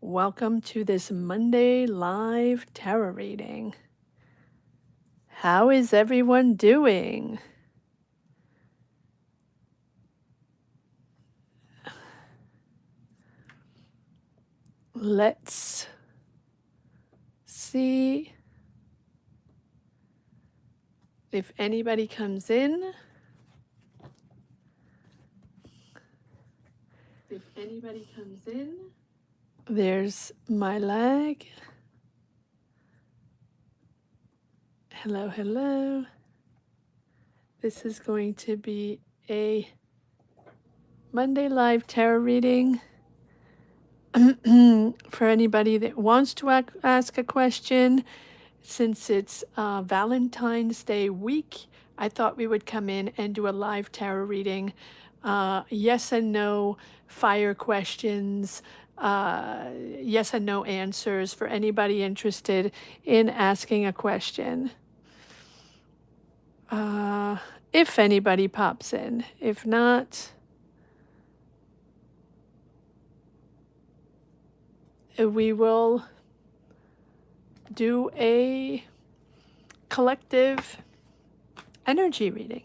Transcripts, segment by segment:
Welcome to this Monday live tarot reading. How is everyone doing? Let's see if anybody comes in. There's my lag. Hello, hello. This is going to be a Monday live tarot reading. For anybody that wants to ask a question, since it's Valentine's Day week, I thought we would come in and do a live tarot reading. Yes and no, fire questions, yes and no answers for anybody interested in asking a question. If anybody pops in. If not, we will do a collective energy reading.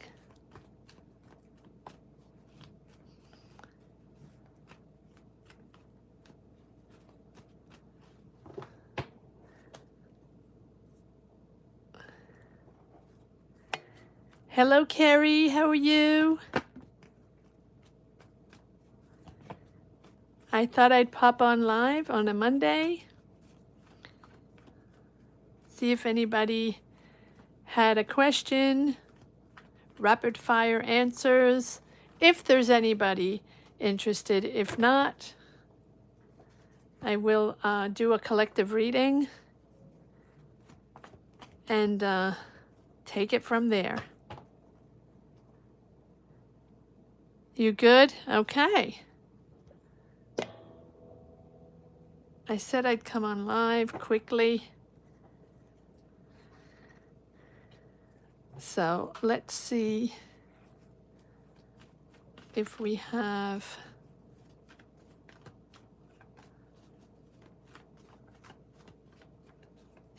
Hello, Carrie. How are you? I thought I'd pop on live on a Monday. See if anybody had a question. Rapid fire answers. If there's anybody interested. If not, I will do a collective reading and take it from there. You good? Okay. I said I'd come on live quickly. So let's see if we have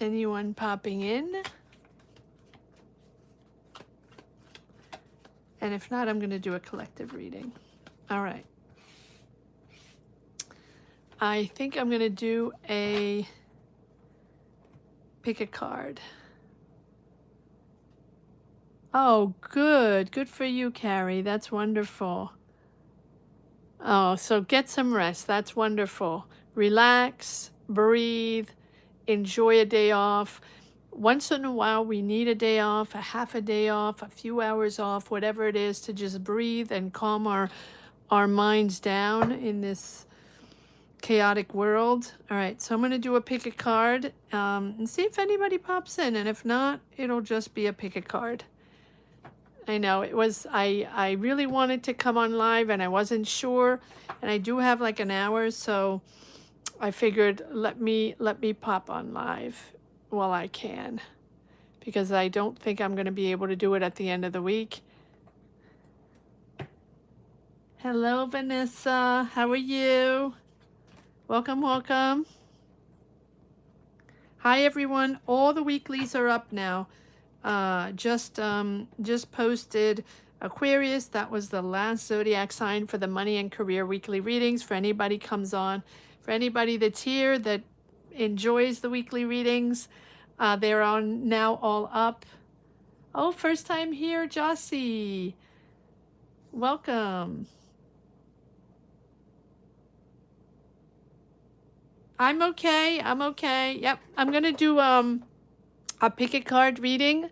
anyone popping in. And if not, I'm going to do a collective reading. All right. I think I'm going to do pick a card. Oh, good. Good for you, Carrie. That's wonderful. Oh, so get some rest. That's wonderful. Relax, breathe, enjoy a day off. Once in a while, we need a day off, a half a day off, a few hours off, whatever it is, to just breathe and calm our minds down in this chaotic world. All right, so I'm going to do a pick a card and see if anybody pops in. And if not, it'll just be a pick a card. I know it was, I really wanted to come on live and I wasn't sure. And I do have like an hour, so I figured let me pop on live while I can, because I don't think I'm going to be able to do it at the end of the week. Hello, Vanessa. How are you? Welcome, welcome. Hi, everyone. All the weeklies are up now. Just posted Aquarius. That was the last zodiac sign for the money and career weekly readings. For anybody comes on, for anybody that's here that enjoys the weekly readings, they're on now all up. Oh, first time here, Jossie. Welcome. I'm okay. I'm okay. Yep. I'm going to do a pick a card reading.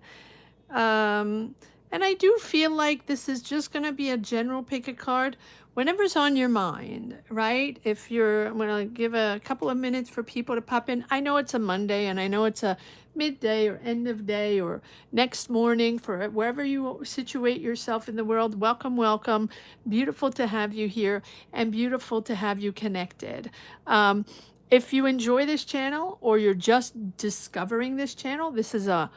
And I do feel like this is just going to be a general pick a card, whenever's on your mind, right? If you're, I'm going to give a couple of minutes for people to pop in. I know it's a Monday and I know it's a midday or end of day or next morning, for wherever you situate yourself in the world. Welcome, welcome. Beautiful to have you here and beautiful to have you connected. If you enjoy this channel or you're just discovering this channel, this is a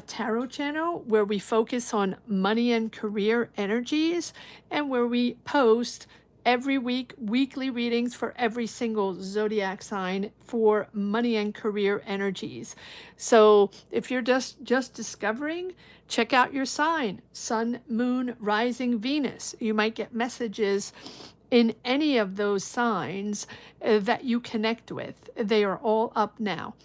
tarot channel where we focus on money and career energies and where we post every week, weekly readings for every single zodiac sign for money and career energies. So if you're just discovering, check out your sign, Sun, Moon, Rising, Venus. You might get messages in any of those signs that you connect with. They are all up now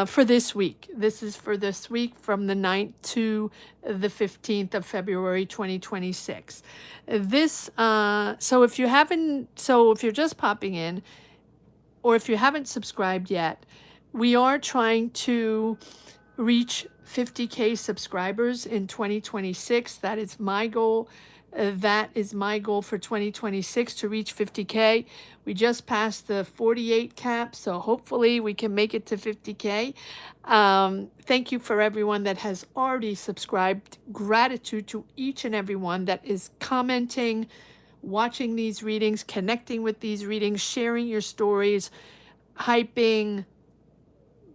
for this week. This is for this week from the 9th to the 15th of February 2026. So if you're just popping in, or if you haven't subscribed yet, we are trying to reach 50K subscribers in 2026. That is my goal. That is my goal for 2026, to reach 50K. We just passed the 48 cap, so hopefully we can make it to 50K. Thank you for everyone that has already subscribed. Gratitude to each and everyone that is commenting, watching these readings, connecting with these readings, sharing your stories, hyping,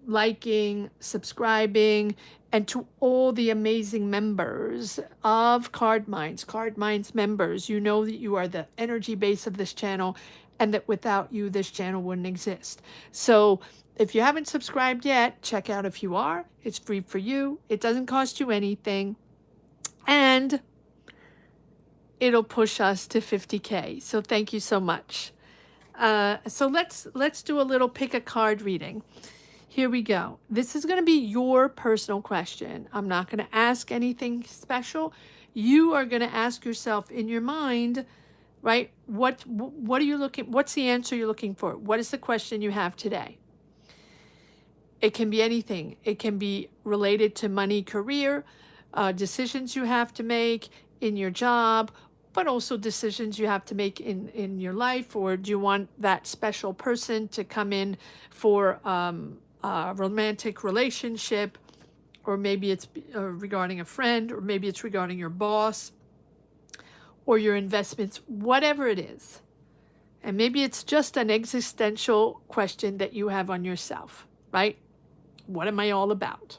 liking, subscribing, and to all the amazing members of Card Minds members. You know that you are the energy base of this channel, and that without you, this channel wouldn't exist. So if you haven't subscribed yet, check out if you are. It's free for you. It doesn't cost you anything. And it'll push us to 50K. So thank you so much. So let's do a little pick a card reading. Here we go. This is going to be your personal question. I'm not going to ask anything special. You are going to ask yourself in your mind, right? What are you looking? What's the answer you're looking for? What is the question you have today? It can be anything. It can be related to money, career, decisions you have to make in your job, but also decisions you have to make in your life. Or do you want that special person to come in for a romantic relationship? Or maybe it's regarding a friend, or maybe it's regarding your boss or your investments, whatever it is. And maybe it's just an existential question that you have on yourself, right? What am I all about?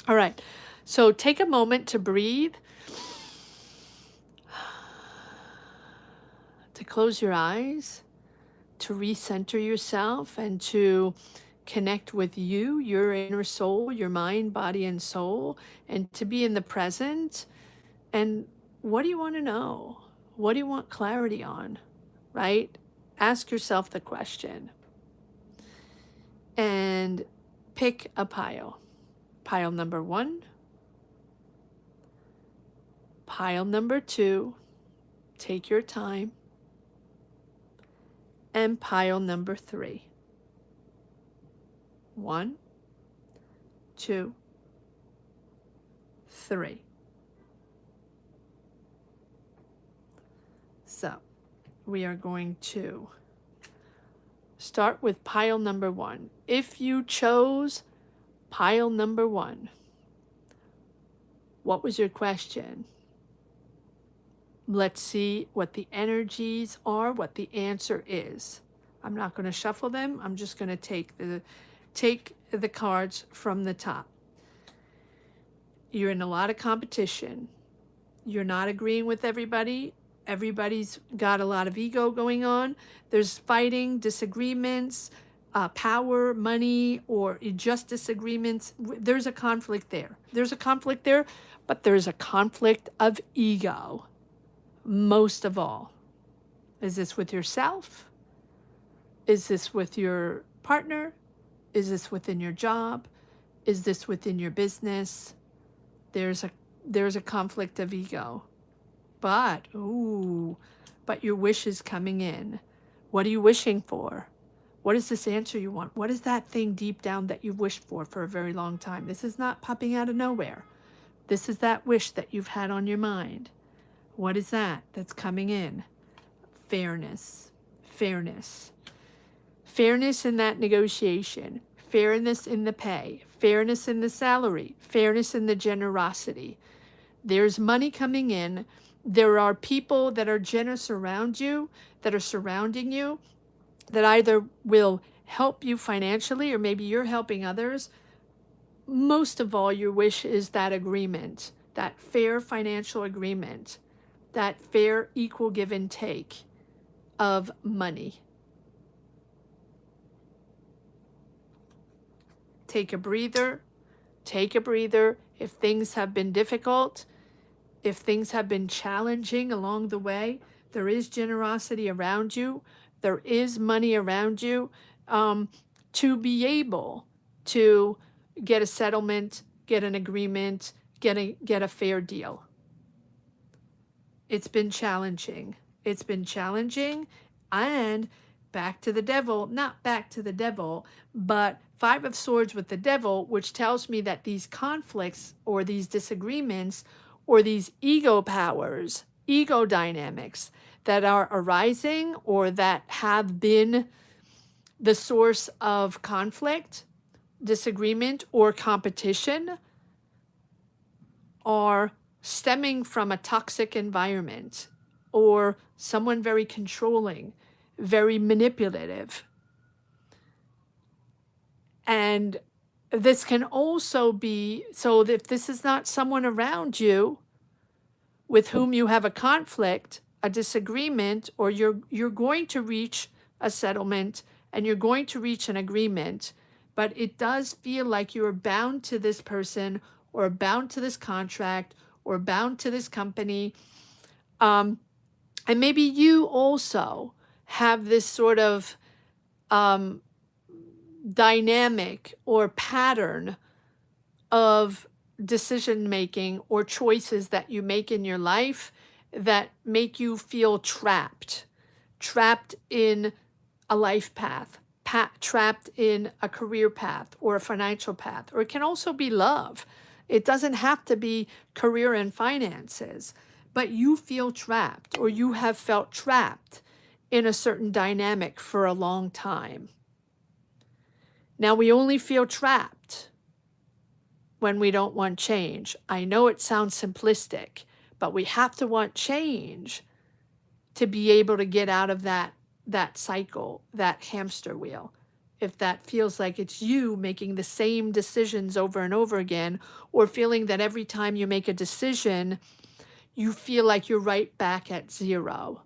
All right. So take a moment to breathe, to close your eyes, to recenter yourself, and to connect with you, your inner soul, your mind, body, and soul, and to be in the present. And what do you want to know? What do you want clarity on, right? Ask yourself the question. And pick a pile. Pile number 1. Pile number 2. Take your time. And pile number 3. 1, 2, 3. So we are going to start with pile number 1. If you chose pile number 1, what was your question? Let's see what the energies are, what the answer is. I'm not going to shuffle them. I'm just going to take the cards from the top. You're in a lot of competition. You're not agreeing with everybody. Everybody's got a lot of ego going on. There's fighting, disagreements, power, money, or just disagreements. There's a conflict there. There's a conflict there, but there's a conflict of ego. Most of all. Is this with yourself? Is this with your partner? Is this within your job? Is this within your business? There's a conflict of ego. But your wish is coming in. What are you wishing for? What is this answer you want? What is that thing deep down that you've wished for a very long time? This is not popping out of nowhere. This is that wish that you've had on your mind. What is that that's coming in? Fairness. Fairness. Fairness in that negotiation. Fairness in the pay. Fairness in the salary. Fairness in the generosity. There's money coming in. There are people that are generous around you, that are surrounding you, that either will help you financially, or maybe you're helping others. Most of all, your wish is that agreement, that fair financial agreement, that fair equal give and take. of money. Take a breather. Take a breather. If things have been difficult, if things have been challenging along the way, there is generosity around you. There is money around you, to be able to get a settlement, get an agreement, get a fair deal. It's been challenging. It's been challenging. And back to the devil, not back to the devil, but Five of Swords with the devil, which tells me that these conflicts or these disagreements or these ego powers, ego dynamics that are arising or that have been the source of conflict, disagreement, or competition are stemming from a toxic environment or someone very controlling, very manipulative. And this can also be, so if this is not someone around you with whom you have a conflict, a disagreement, or you're going to reach a settlement and you're going to reach an agreement, but it does feel like you're bound to this person or bound to this contract or bound to this company. And maybe you also have this sort of dynamic or pattern of decision making or choices that you make in your life that make you feel trapped in a life path, trapped in a career path or a financial path, or it can also be love. It doesn't have to be career and finances, but you feel trapped or you have felt trapped in a certain dynamic for a long time. Now, we only feel trapped when we don't want change. I know it sounds simplistic, but we have to want change to be able to get out of that cycle, that hamster wheel. If that feels like it's you making the same decisions over and over again, or feeling that every time you make a decision, you feel like you're right back at zero,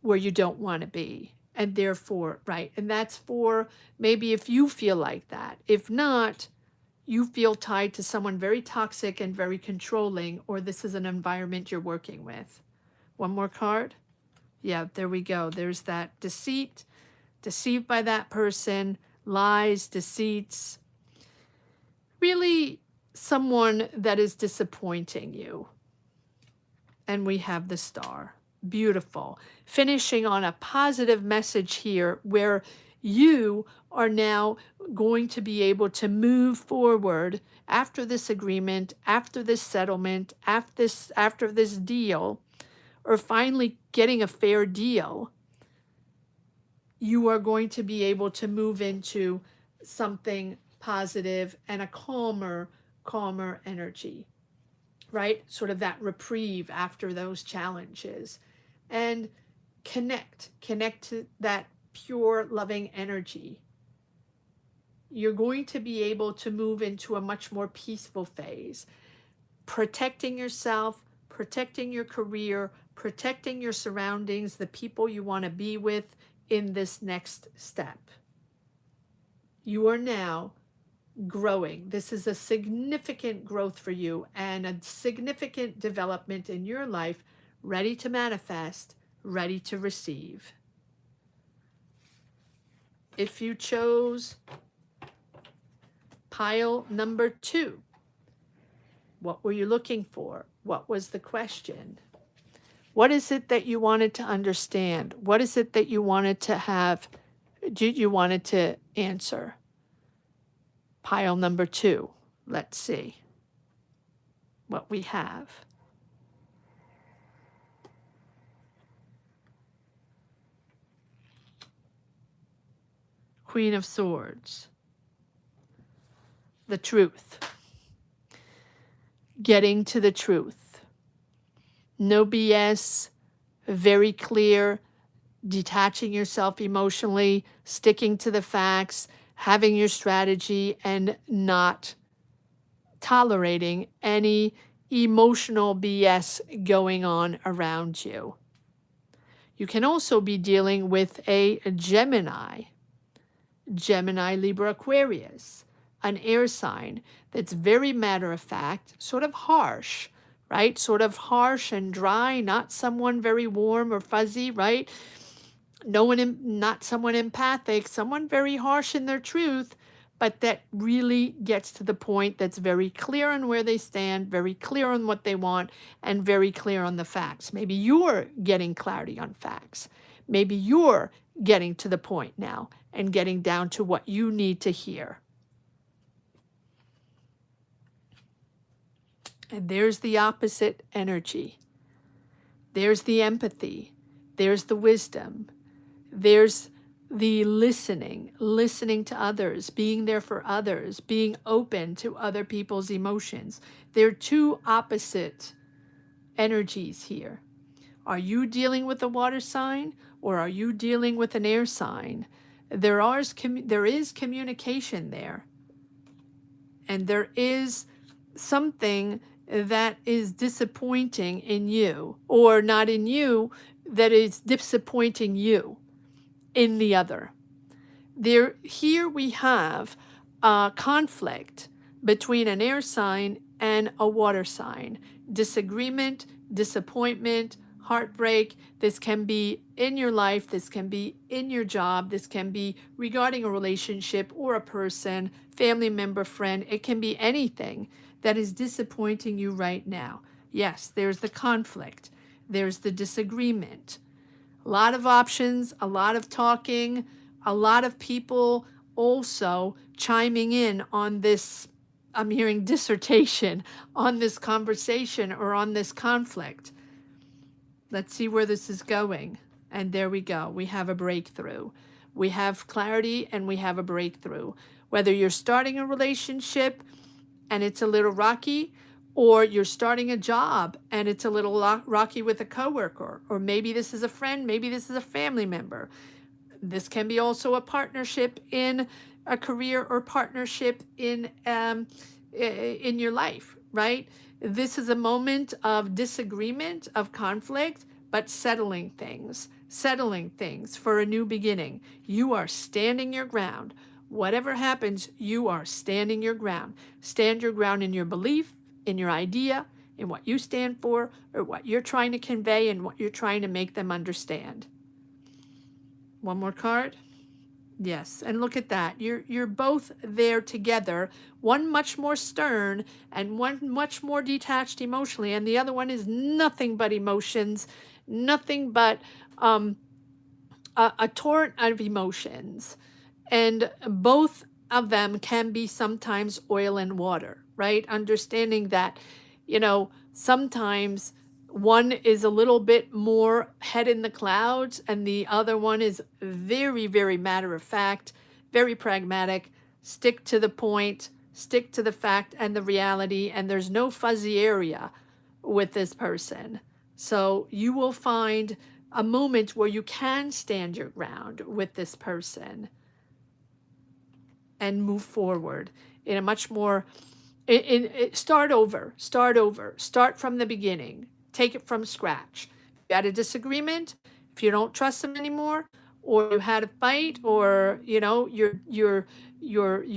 where you don't want to be. And therefore, right, and that's for maybe if you feel like that. If not, you feel tied to someone very toxic and very controlling, or this is an environment you're working with. One more card. Yeah, there we go. There's that deceit, deceived by that person, lies, deceits. Really someone that is disappointing you. And we have the Star. Beautiful. Finishing on a positive message here where you are now going to be able to move forward after this agreement, after this settlement, after this deal, or finally getting a fair deal. You are going to be able to move into something positive and a calmer energy, right? Sort of that reprieve after those challenges, and connect to that pure loving energy. You're going to be able to move into a much more peaceful phase, protecting yourself, protecting your career, protecting your surroundings, the people you want to be with in this next step. You are now growing. This is a significant growth for you and a significant development in your life, ready to manifest, ready to receive. If you chose pile number 2, what were you looking for? What was the question? What is it that you wanted to understand? What is it that you wanted to have, you wanted to answer? Pile number 2. Let's see what we have. Queen of Swords. The truth. Getting to the truth. No BS, very clear, detaching yourself emotionally, sticking to the facts, having your strategy, and not tolerating any emotional BS going on around you. You can also be dealing with a Gemini, Libra, Aquarius, an air sign that's very matter of fact, sort of harsh, right? Sort of harsh and dry, not someone very warm or fuzzy, right? Not someone empathic, someone very harsh in their truth, but that really gets to the point, that's very clear on where they stand, very clear on what they want, and very clear on the facts. Maybe you're getting clarity on facts. Maybe you're getting to the point now and getting down to what you need to hear. And there's the opposite energy. There's the empathy. There's the wisdom. There's the listening to others, being there for others, being open to other people's emotions. There are two opposite energies here. Are you dealing with a water sign, or are you dealing with an air sign? There is communication there. And there is something that is disappointing in you, or not in you, that is disappointing you in the other. Here we have a conflict between an air sign and a water sign. Disagreement, disappointment, heartbreak. This can be in your life, this can be in your job, this can be regarding a relationship or a person, family member, friend. It can be anything that is disappointing you right now. Yes, there's the conflict, there's the disagreement. A lot of options, a lot of talking, a lot of people also chiming in on this, I'm hearing dissertation, on this conversation or on this conflict. Let's see where this is going. And there we go. We have a breakthrough. We have clarity and we have a breakthrough. Whether you're starting a relationship and it's a little rocky, or you're starting a job and it's a little rocky with a coworker, or maybe this is a friend, maybe this is a family member. This can be also a partnership in a career, or partnership in your life, right? This is a moment of disagreement, of conflict, but settling things for a new beginning. You are standing your ground. Whatever happens, you are standing your ground. Stand your ground in your belief, in your idea, in what you stand for, or what you're trying to convey, and what you're trying to make them understand. One more card. Yes, and look at that. You're both there together. One much more stern and one much more detached emotionally, and the other one is nothing but emotions, nothing but a torrent of emotions. And both of them can be sometimes oil and water, right? Understanding that, sometimes one is a little bit more head in the clouds, and the other one is very, very matter of fact, very pragmatic, stick to the point, stick to the fact and the reality, and there's no fuzzy area with this person. So you will find a moment where you can stand your ground with this person and move forward in a much more, start from the beginning, take it from scratch. If you had a disagreement, if you don't trust them anymore, or you had a fight, or you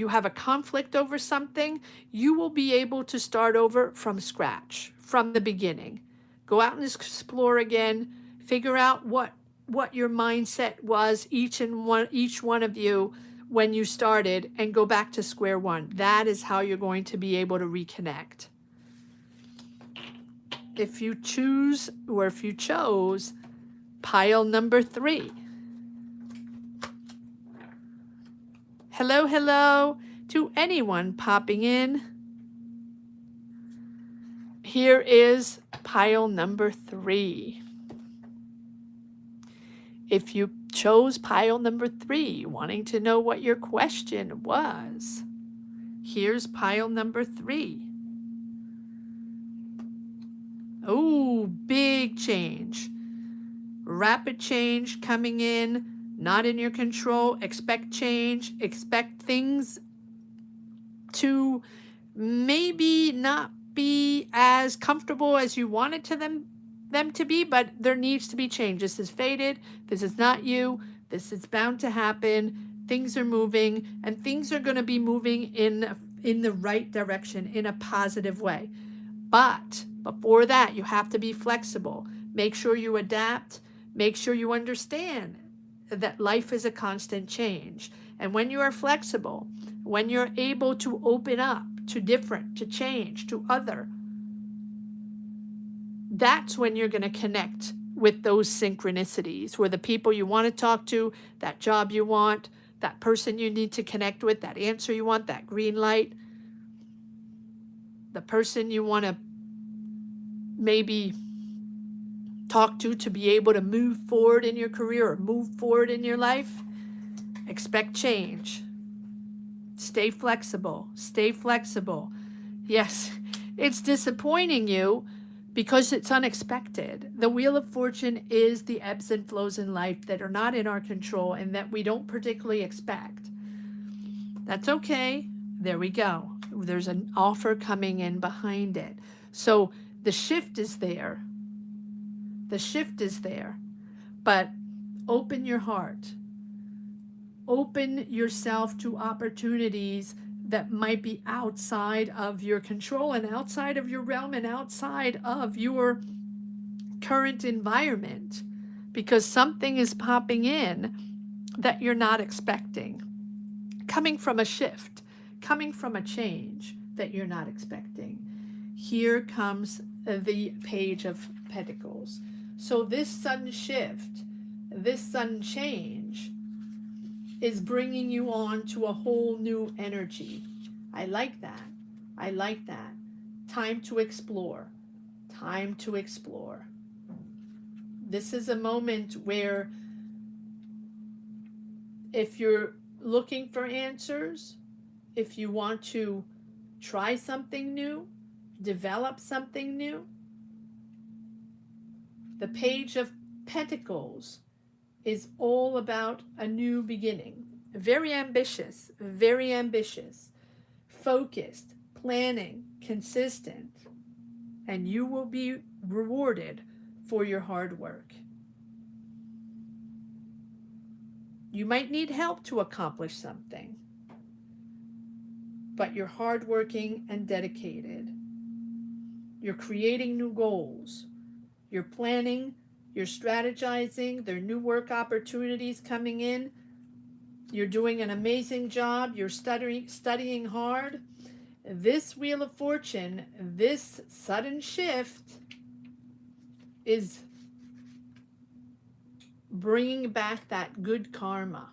have a conflict over something, you will be able to start over from scratch, from the beginning. Go out and explore again, figure out what your mindset was, each one of you, when you started, and go back to square one. That is how you're going to be able to reconnect. If you choose, or if you chose, pile number 3. Hello to anyone popping in. Here is pile number 3. If you chose pile number 3, wanting to know what your question was, here's pile number 3. Oh, big change. Rapid change coming in, not in your control. Expect change. Expect things to maybe not be as comfortable as you wanted to them them to be, but there needs to be change. This is fated. This is not you. This is bound to happen. Things are moving, and things are going to be moving in the right direction, in a positive way. But before that, you have to be flexible. Make sure you adapt. Make sure you understand that life is a constant change. And when you are flexible, when you're able to open up to different, to change, to other, that's when you're going to connect with those synchronicities, where the people you want to talk to, that job you want, that person you need to connect with, that answer you want, that green light, the person you want to maybe talk to be able to move forward in your career or move forward in your life. Expect change. Stay flexible. Stay flexible. Yes, it's disappointing you because it's unexpected. The Wheel of Fortune is the ebbs and flows in life that are not in our control and that we don't particularly expect. That's okay. There we go. There's an offer coming in behind it. So the shift is there. The shift is there. But open your heart. Open yourself to opportunities that might be outside of your control and outside of your realm and outside of your current environment, because something is popping in that you're not expecting, coming from a shift, coming from a change that you're not expecting. Here comes the Page of Pentacles. So this sudden shift, this sudden change is bringing you on to a whole new energy. I like that. I like that. Time to explore. Time to explore. This is a moment where if you're looking for answers, if you want to try something new, develop something new, the Page of Pentacles is all about a new beginning. Very ambitious, focused, planning, consistent, and you will be rewarded for your hard work. You might need help to accomplish something, but you're hardworking and dedicated. You're creating new goals. You're planning. You're strategizing. There are new work opportunities coming in. You're doing an amazing job. You're studying hard. This Wheel of Fortune, this sudden shift is bringing back that good karma.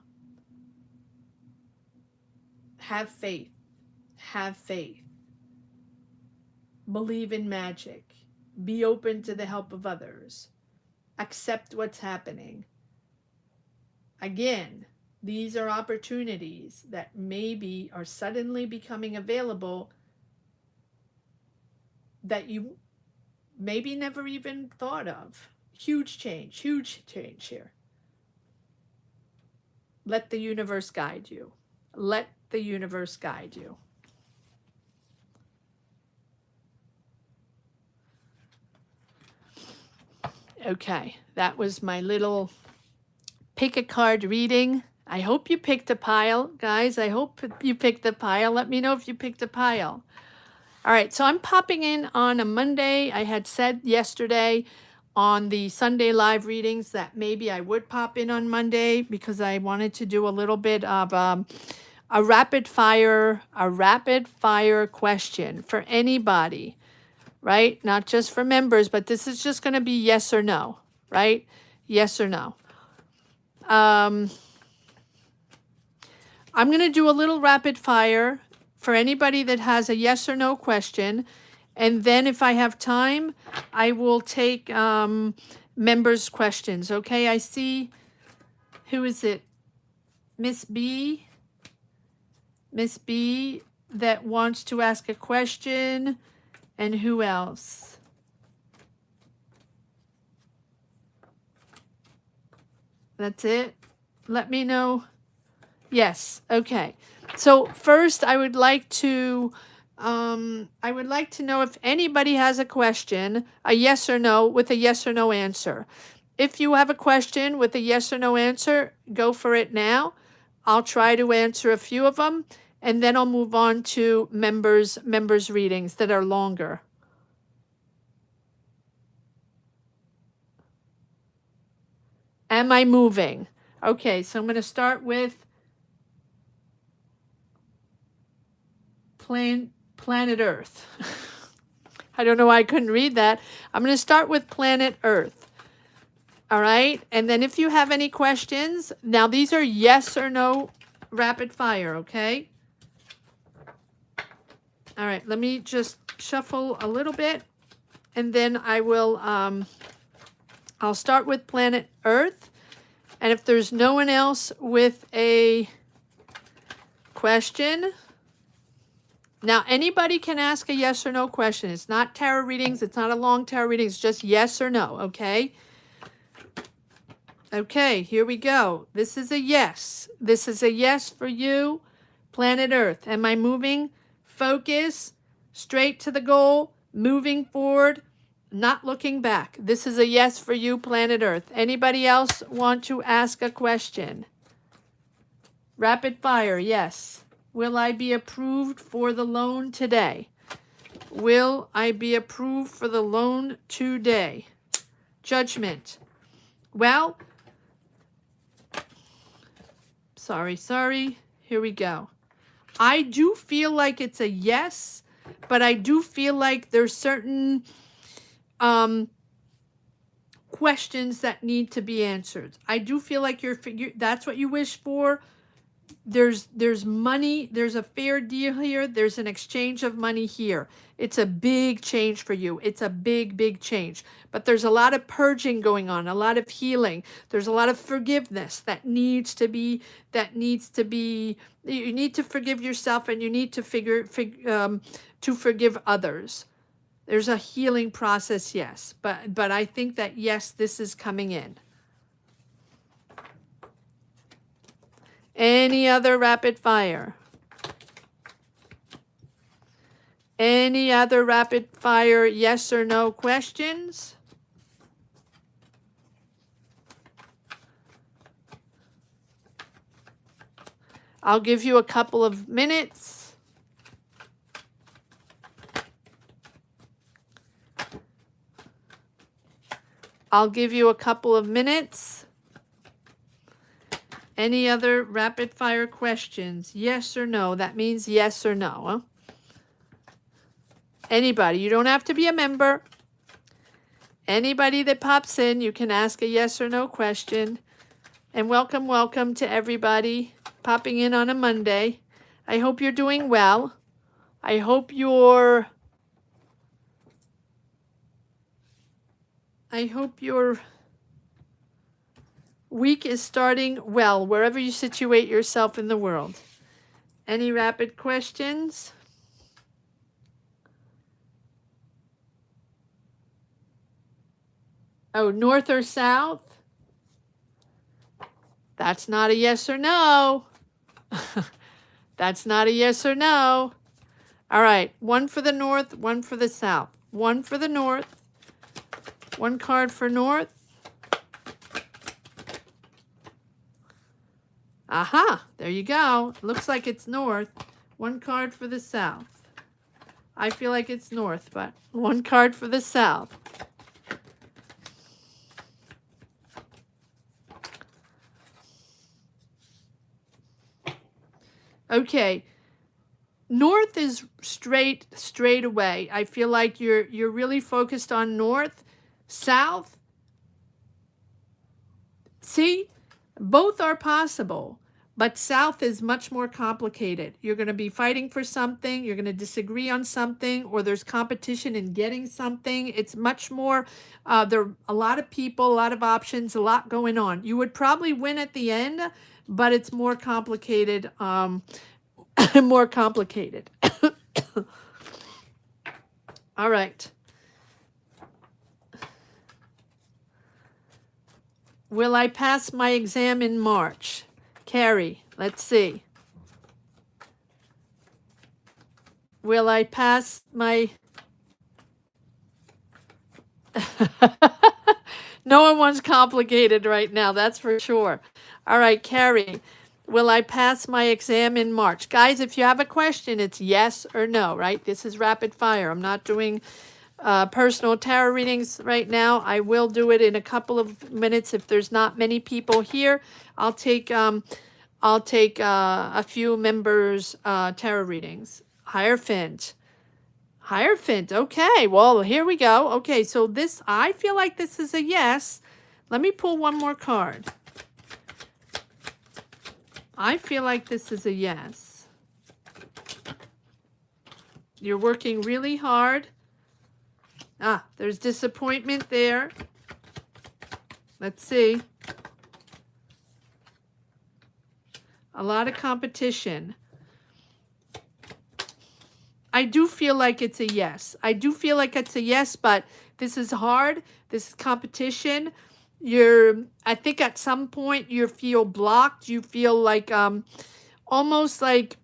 Have faith. Have faith. Believe in magic. Be open to the help of others. Accept what's happening. Again, these are opportunities that maybe are suddenly becoming available that you maybe never even thought of. Huge change here. Let the universe guide you. Let the universe guide you. Okay, that was my little pick a card reading. I hope you picked a pile, guys. I hope you picked a pile. Let me know if you picked a pile. All right, so I'm popping in on a Monday. I had said yesterday on the Sunday live readings that maybe I would pop in on Monday because I wanted to do a little bit of a rapid fire question for anybody. Right? Not just for members, but this is just going to be yes or no, right? Yes or no. I'm going to do a little rapid fire for anybody that has a yes or no question. And then if I have time, I will take members' questions. Okay, I see, who is it? Miss B that wants to ask a question. And who else? That's it? Let me know. Yes, okay. So first I would like to I would like to know if anybody has a question, a yes or no, with a yes or no answer. If you have a question with a yes or no answer, go for it now. I'll try to answer a few of them, and then I'll move on to members readings that are longer. Am I moving? Okay, so I'm going to start with planet Earth. I don't know why I couldn't read that. I'm going to start with planet Earth. All right, and then if you have any questions, now these are yes or no rapid fire, okay? All right, let me just shuffle a little bit, and then I will, I'll start with planet Earth, and if there's no one else with a question, now anybody can ask a yes or no question. It's not tarot readings, it's not a long tarot reading, it's just yes or no, okay? Okay, here we go. This is a yes. This is a yes for you, planet Earth. Am I moving? Focus, straight to the goal, moving forward, not looking back. This is a yes for you, planet Earth. Anybody else want to ask a question? Rapid fire, yes. Will I be approved for the loan today? Will I be approved for the loan today? Judgment. Well, sorry. Here we go. I do feel like it's a yes, but I do feel like there's certain questions that need to be answered. I do feel like that's what you wish for. There's money, there's a fair deal here, there's an exchange of money here. It's a big change for you. It's a big change. But there's a lot of purging going on, a lot of healing. There's a lot of forgiveness that needs to be, you need to forgive yourself, and you need to to forgive others. There's a healing process, yes. But I think that, yes, this is coming in. Any other rapid fire? Any other rapid fire yes or no questions? I'll give you a couple of minutes. I'll give you a couple of minutes. Any other rapid fire questions? Yes or no? That means yes or no. Huh? Anybody. You don't have to be a member. Anybody that pops in, you can ask a yes or no question. And welcome to everybody popping in on a Monday. I hope you're doing well. I hope your week is starting well, wherever you situate yourself in the world. Any rapid questions? Oh, north or south? That's not a yes or no. That's not a yes or no. All right, one for the north, one for the south. One for the north, one card for north. Aha, there you go. Looks like it's north. One card for the south. I feel like it's north, but one card for the south. Okay, north is straight away. I feel like you're really focused on north. South, see, both are possible, but south is much more complicated. You're going to be fighting for something, you're going to disagree on something, or there's competition in getting something. It's much more, there are a lot of people, a lot of options, a lot going on. You would probably win at the end, but it's more complicated, more complicated. All right. Will I pass my exam in March? Carrie, let's see. Will I pass my... No one wants complicated right now, that's for sure. All right, Carrie, will I pass my exam in March? Guys, if you have a question, it's yes or no, right? This is rapid fire. I'm not doing personal tarot readings right now. I will do it in a couple of minutes if there's not many people here. I'll take a few members tarot readings. Hierophant. Hierophant. Okay, well, here we go. Okay, so this, I feel like this is a yes. Let me pull one more card. I feel like this is a yes. You're working really hard. Ah, there's disappointment there. Let's see. A lot of competition. I do feel like it's a yes. I do feel like it's a yes, but this is hard. This is competition. I think at some point you feel blocked. You feel like, almost like,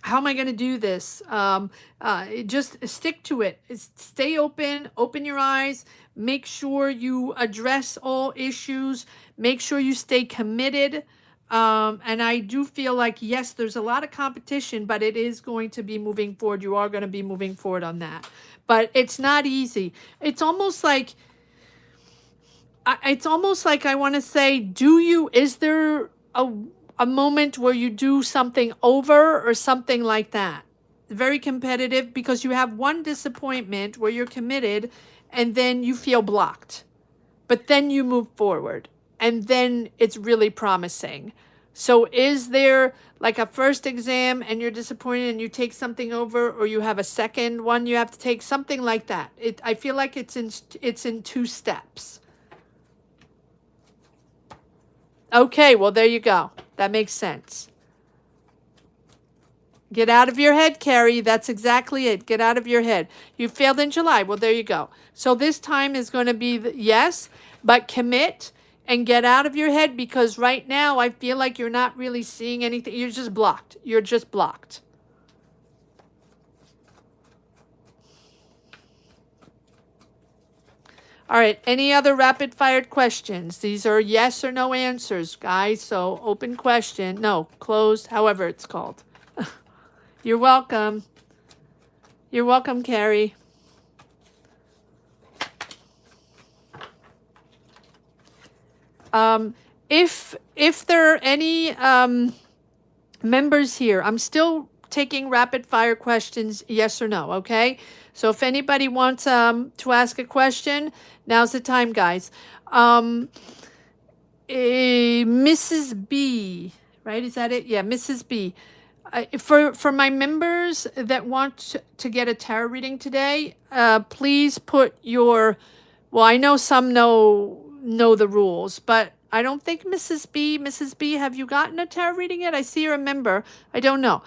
how am I going to do this? Just stick to it. Stay open, open your eyes, make sure you address all issues, make sure you stay committed. And I do feel like, yes, there's a lot of competition, but it is going to be moving forward. You are going to be moving forward on that. But it's not easy. It's almost like, I want to say, is there a moment where you do something over or something like that? Very competitive, because you have one disappointment where you're committed and then you feel blocked. But then you move forward and then it's really promising. So is there like a first exam and you're disappointed and you take something over, or you have a second one you have to take, something like that? I feel like it's in two steps. Okay, well, there you go. That makes sense. Get out of your head, Carrie. That's exactly it. Get out of your head. You failed in July. Well, there you go. So this time is going to be yes, but commit and get out of your head, because right now I feel like you're not really seeing anything. You're just blocked. You're just blocked. All right, any other rapid fired questions? These are yes or no answers, guys. So open question. No, closed, however it's called. You're welcome. You're welcome, Carrie. If there are any members here, I'm still taking rapid fire questions, yes or no, okay? So if anybody wants to ask a question, now's the time, guys. Mrs. B, right? Is that it? Yeah, Mrs. B. For my members that want to get a tarot reading today, please put your, well, I know some know the rules, but I don't think Mrs. B, have you gotten a tarot reading yet? I see you're a member. I don't know.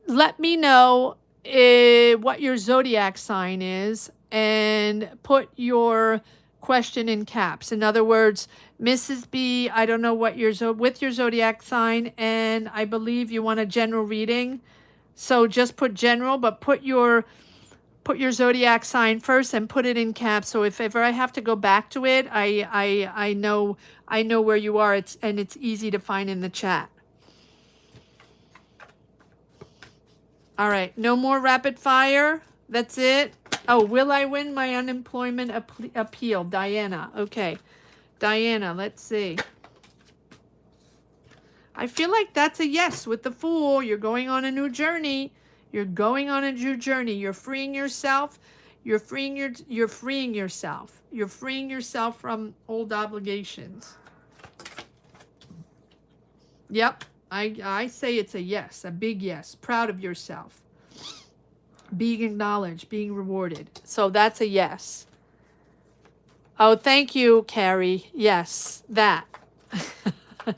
Let me know what your zodiac sign is and put your question in caps. In other words, Mrs. B, I don't know what with your zodiac sign, and I believe you want a general reading. So just put general, but put your zodiac sign first and put it in caps. So if ever I have to go back to it, I know where you are. It's easy to find in the chat. All right, no more rapid fire. That's it. Oh, will I win my unemployment appeal? Diana. Okay. Diana, let's see. I feel like that's a yes with the Fool. You're going on a new journey. You're going on a new journey. You're freeing yourself. You're freeing yourself. You're freeing yourself from old obligations. Yep. I say it's a yes, a big yes. Proud of yourself. Being acknowledged, being rewarded. So that's a yes. Oh, thank you, Carrie. Yes, that.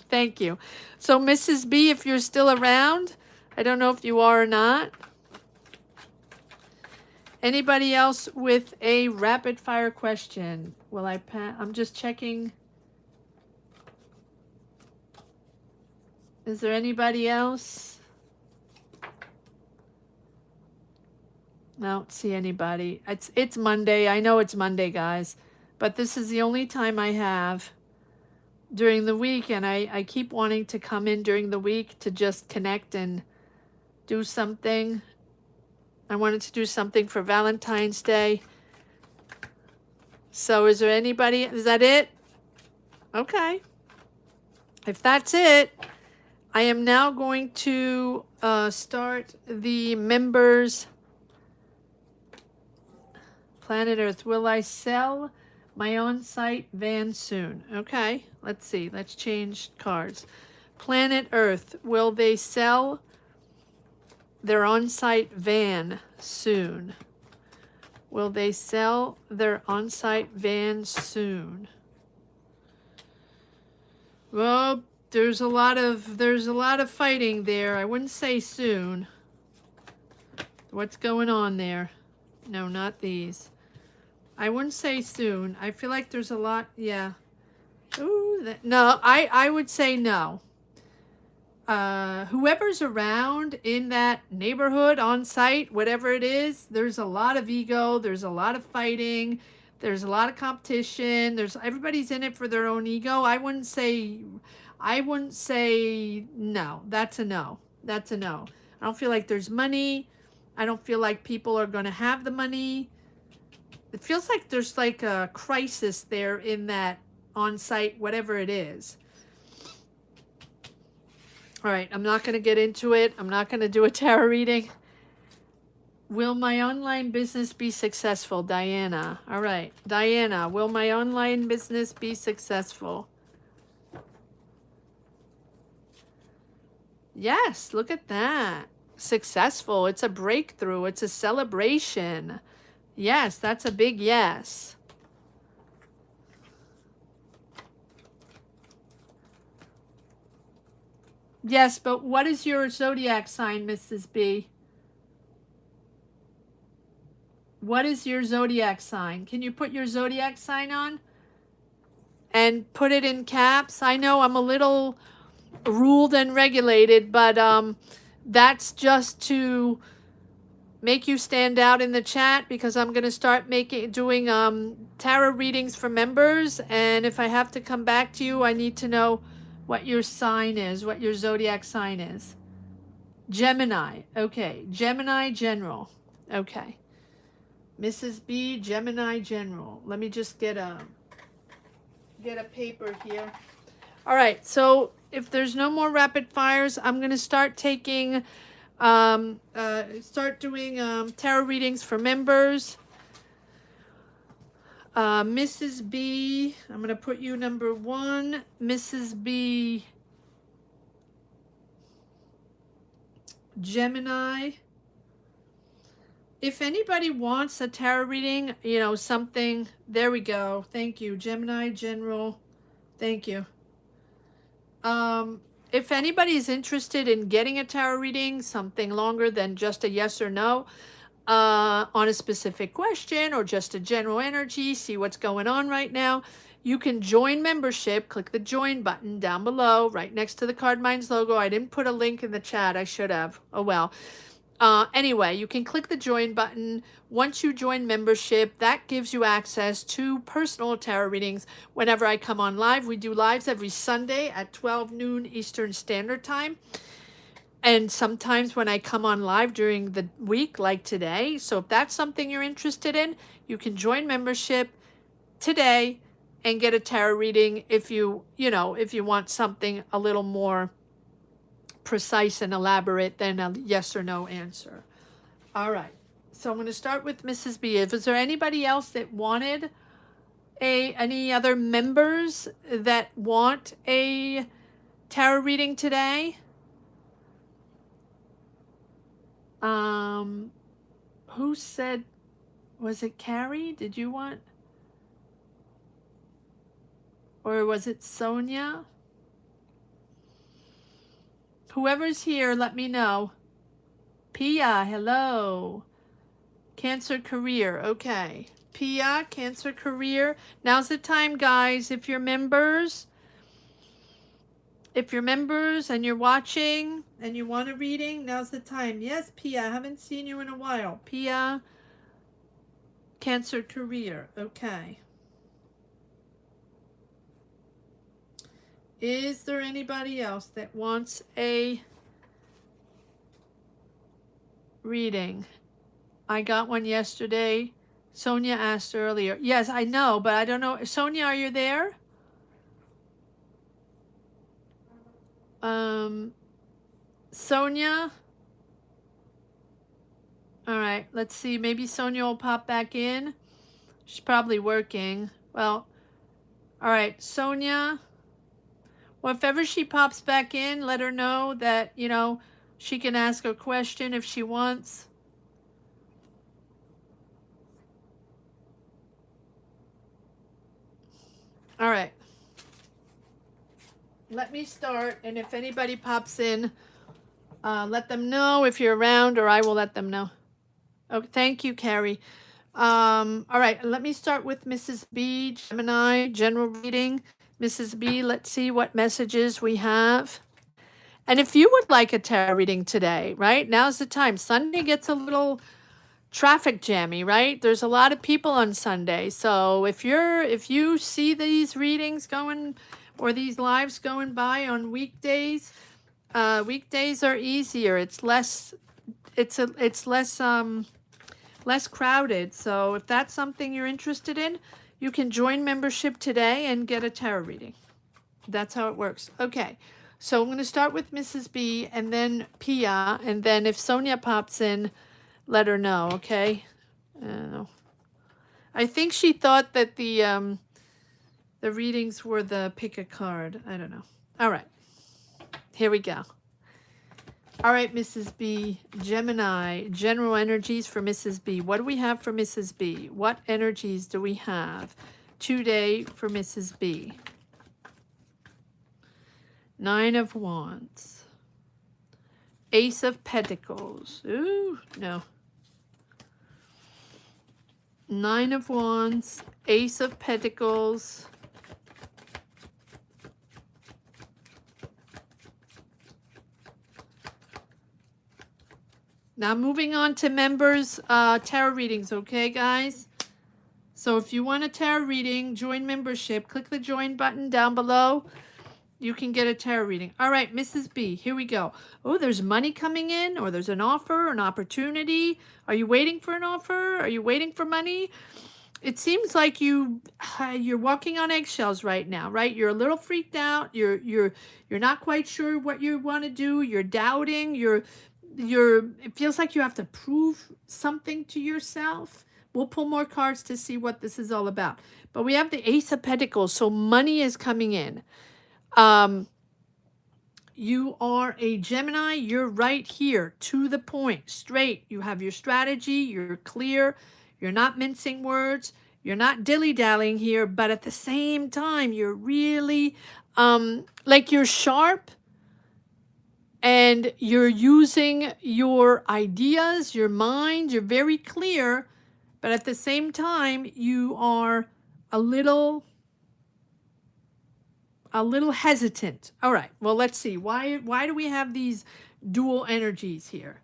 Thank you. So Mrs. B, if you're still around, I don't know if you are or not. Anybody else with a rapid fire question? Will I pass? I'm just checking. Is there anybody else? I don't see anybody. It's Monday. I know it's Monday, guys. But this is the only time I have during the week, and I keep wanting to come in during the week to just connect and do something. I wanted to do something for Valentine's Day. So is there anybody? Is that it? Okay. If that's it, I am now going to start the members. Planet Earth, will I sell my on-site van soon? Okay, let's see. Let's change cards. Planet Earth, will they sell their on-site van soon? Will they sell their on-site van soon? Well, there's a lot of fighting there. I wouldn't say soon. What's going on there? No, not these. I wouldn't say soon. I feel like there's a lot. Yeah. Ooh, no, I would say no. Whoever's around in that neighborhood, on site, whatever it is, there's a lot of ego. There's a lot of fighting. There's a lot of competition. Everybody's in it for their own ego. I wouldn't say no. That's a no. That's a no. I don't feel like there's money. I don't feel like people are going to have the money. It feels like there's like a crisis there in that on-site, whatever it is. All right, I'm not going to get into it. I'm not going to do a tarot reading. Will my online business be successful, Diana? All right, Diana, will my online business be successful? Yes, look at that. Successful. It's a breakthrough. It's a celebration. Yes, that's a big yes. Yes, but what is your zodiac sign, Mrs. B? What is your zodiac sign? Can you put your zodiac sign on? And put it in caps? I know I'm a little ruled and regulated, but that's just to make you stand out in the chat, because I'm going to start doing tarot readings for members, and if I have to come back to you, I need to know what your sign is, what your zodiac sign is. Gemini. Okay. Gemini General. Okay. Mrs. B, Gemini General. Let me just get a paper here. All right. So if there's no more rapid fires, I'm going to start taking start doing tarot readings for members. Mrs. B, I'm going to put you number 1. Mrs. B, Gemini. If anybody wants a tarot reading, you know, something, there we go. Thank you. Gemini General. Thank you. If anybody's interested in getting a tarot reading, something longer than just a yes or no, on a specific question or just a general energy, see what's going on right now, you can join membership. Click the join button down below, right next to the Card Minds logo. I didn't put a link in the chat. I should have. Oh, well. Anyway, you can click the join button. Once you join membership, that gives you access to personal tarot readings whenever I come on live. We do lives every Sunday at 12 noon Eastern Standard Time. And sometimes when I come on live during the week, like today. So if that's something you're interested in, you can join membership today and get a tarot reading if you want something a little more precise and elaborate than a yes or no answer. All right. So I'm going to start with Mrs. B. Is there anybody else that wanted any other members that want a tarot reading today? Who said, was it Carrie? Did you want? Or was it Sonia? Whoever's here, let me know. Pia, hello. Cancer career, okay. Pia, Cancer career. Now's the time, guys. If you're members, If you're members and you're watching and you want a reading, now's the time. Yes, Pia, I haven't seen you in a while. Pia, Cancer career. Okay. Is there anybody else that wants a reading? I got one yesterday. Sonia asked earlier. Yes, I know, but I don't know. Sonia, are you there? Sonia? All right, let's see. Maybe Sonia will pop back in. She's probably working. Well, all right, Sonia. Well, if ever she pops back in, let her know that, you know, she can ask a question if she wants. All right. Let me start, and if anybody pops in, let them know if you're around, or I will let them know. Oh, thank you, Carrie. All right, let me start with Mrs. B, Gemini, general reading. Mrs. B, let's see what messages we have. And if you would like a tarot reading today, right? Now's the time. Sunday gets a little traffic jammy, right? There's a lot of people on Sunday. So if you see these readings going or these lives going by on weekdays, weekdays are easier. It's less less crowded. So if that's something you're interested in, you can join membership today and get a tarot reading. That's how it works. Okay. So I'm going to start with Mrs. B and then Pia, and then if Sonia pops in, let her know, okay? I think she thought that the readings were the pick a card. I don't know. All right. Here we go. All right, Mrs. B, Gemini, general energies for Mrs. B. What do we have for Mrs. B? What energies do we have today for Mrs. B? 9 of Wands. Ace of Pentacles. Ooh, no. 9 of Wands, Ace of Pentacles. Now moving on to members, tarot readings, okay, guys? So if you want a tarot reading, join membership. Click the join button down below. You can get a tarot reading. All right, Mrs. B, here we go. Oh, there's money coming in, or there's an offer, an opportunity. Are you waiting for an offer? Are you waiting for money? It seems like you're walking on eggshells right now, right? You're a little freaked out. You're not quite sure what you want to do. You're doubting. It feels like you have to prove something to yourself. We'll pull more cards to see what this is all about. But we have the Ace of Pentacles, so money is coming in. You are a Gemini. You're right here, to the point, straight. You have your strategy. You're clear. You're not mincing words. You're not dilly-dallying here, but at the same time, you're really, like you're sharp, and you're using your ideas, your mind. You're very clear, but at the same time, you are a little hesitant. All right, well, let's see. Why do we have these dual energies here?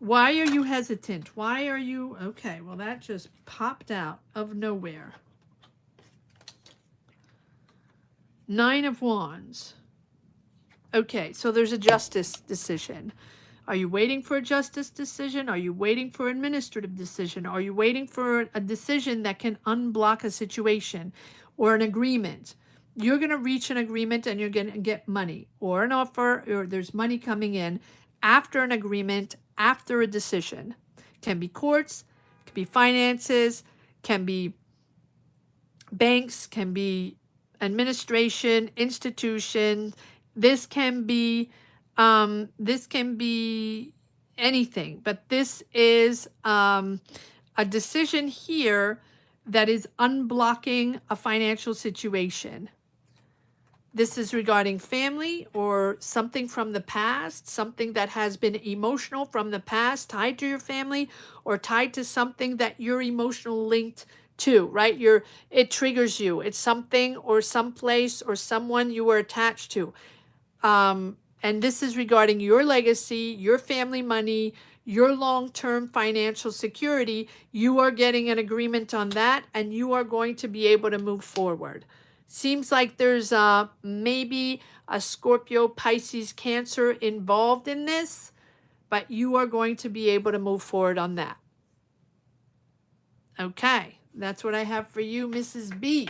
Why are you hesitant? Why are you... Okay, well, that just popped out of nowhere. 9 of Wands. Okay, so there's a justice decision. Are you waiting for a justice decision? Are you waiting for an administrative decision? Are you waiting for a decision that can unblock a situation or an agreement? You're going to reach an agreement and you're going to get money or an offer, or there's money coming in after an agreement, after a decision. Can be courts, can be finances, can be banks, can be administration, institution. This can be anything, but this is a decision here that is unblocking a financial situation. This is regarding family or something from the past, something that has been emotional from the past, tied to your family or tied to something that you're emotional linked too, right? It triggers you. It's something or someplace or someone you were attached to. And this is regarding your legacy, your family money, your long-term financial security. You are getting an agreement on that, and you are going to be able to move forward. Seems like there's maybe a Scorpio, Pisces, Cancer involved in this, but you are going to be able to move forward on that. Okay, that's what I have for you, Mrs. B.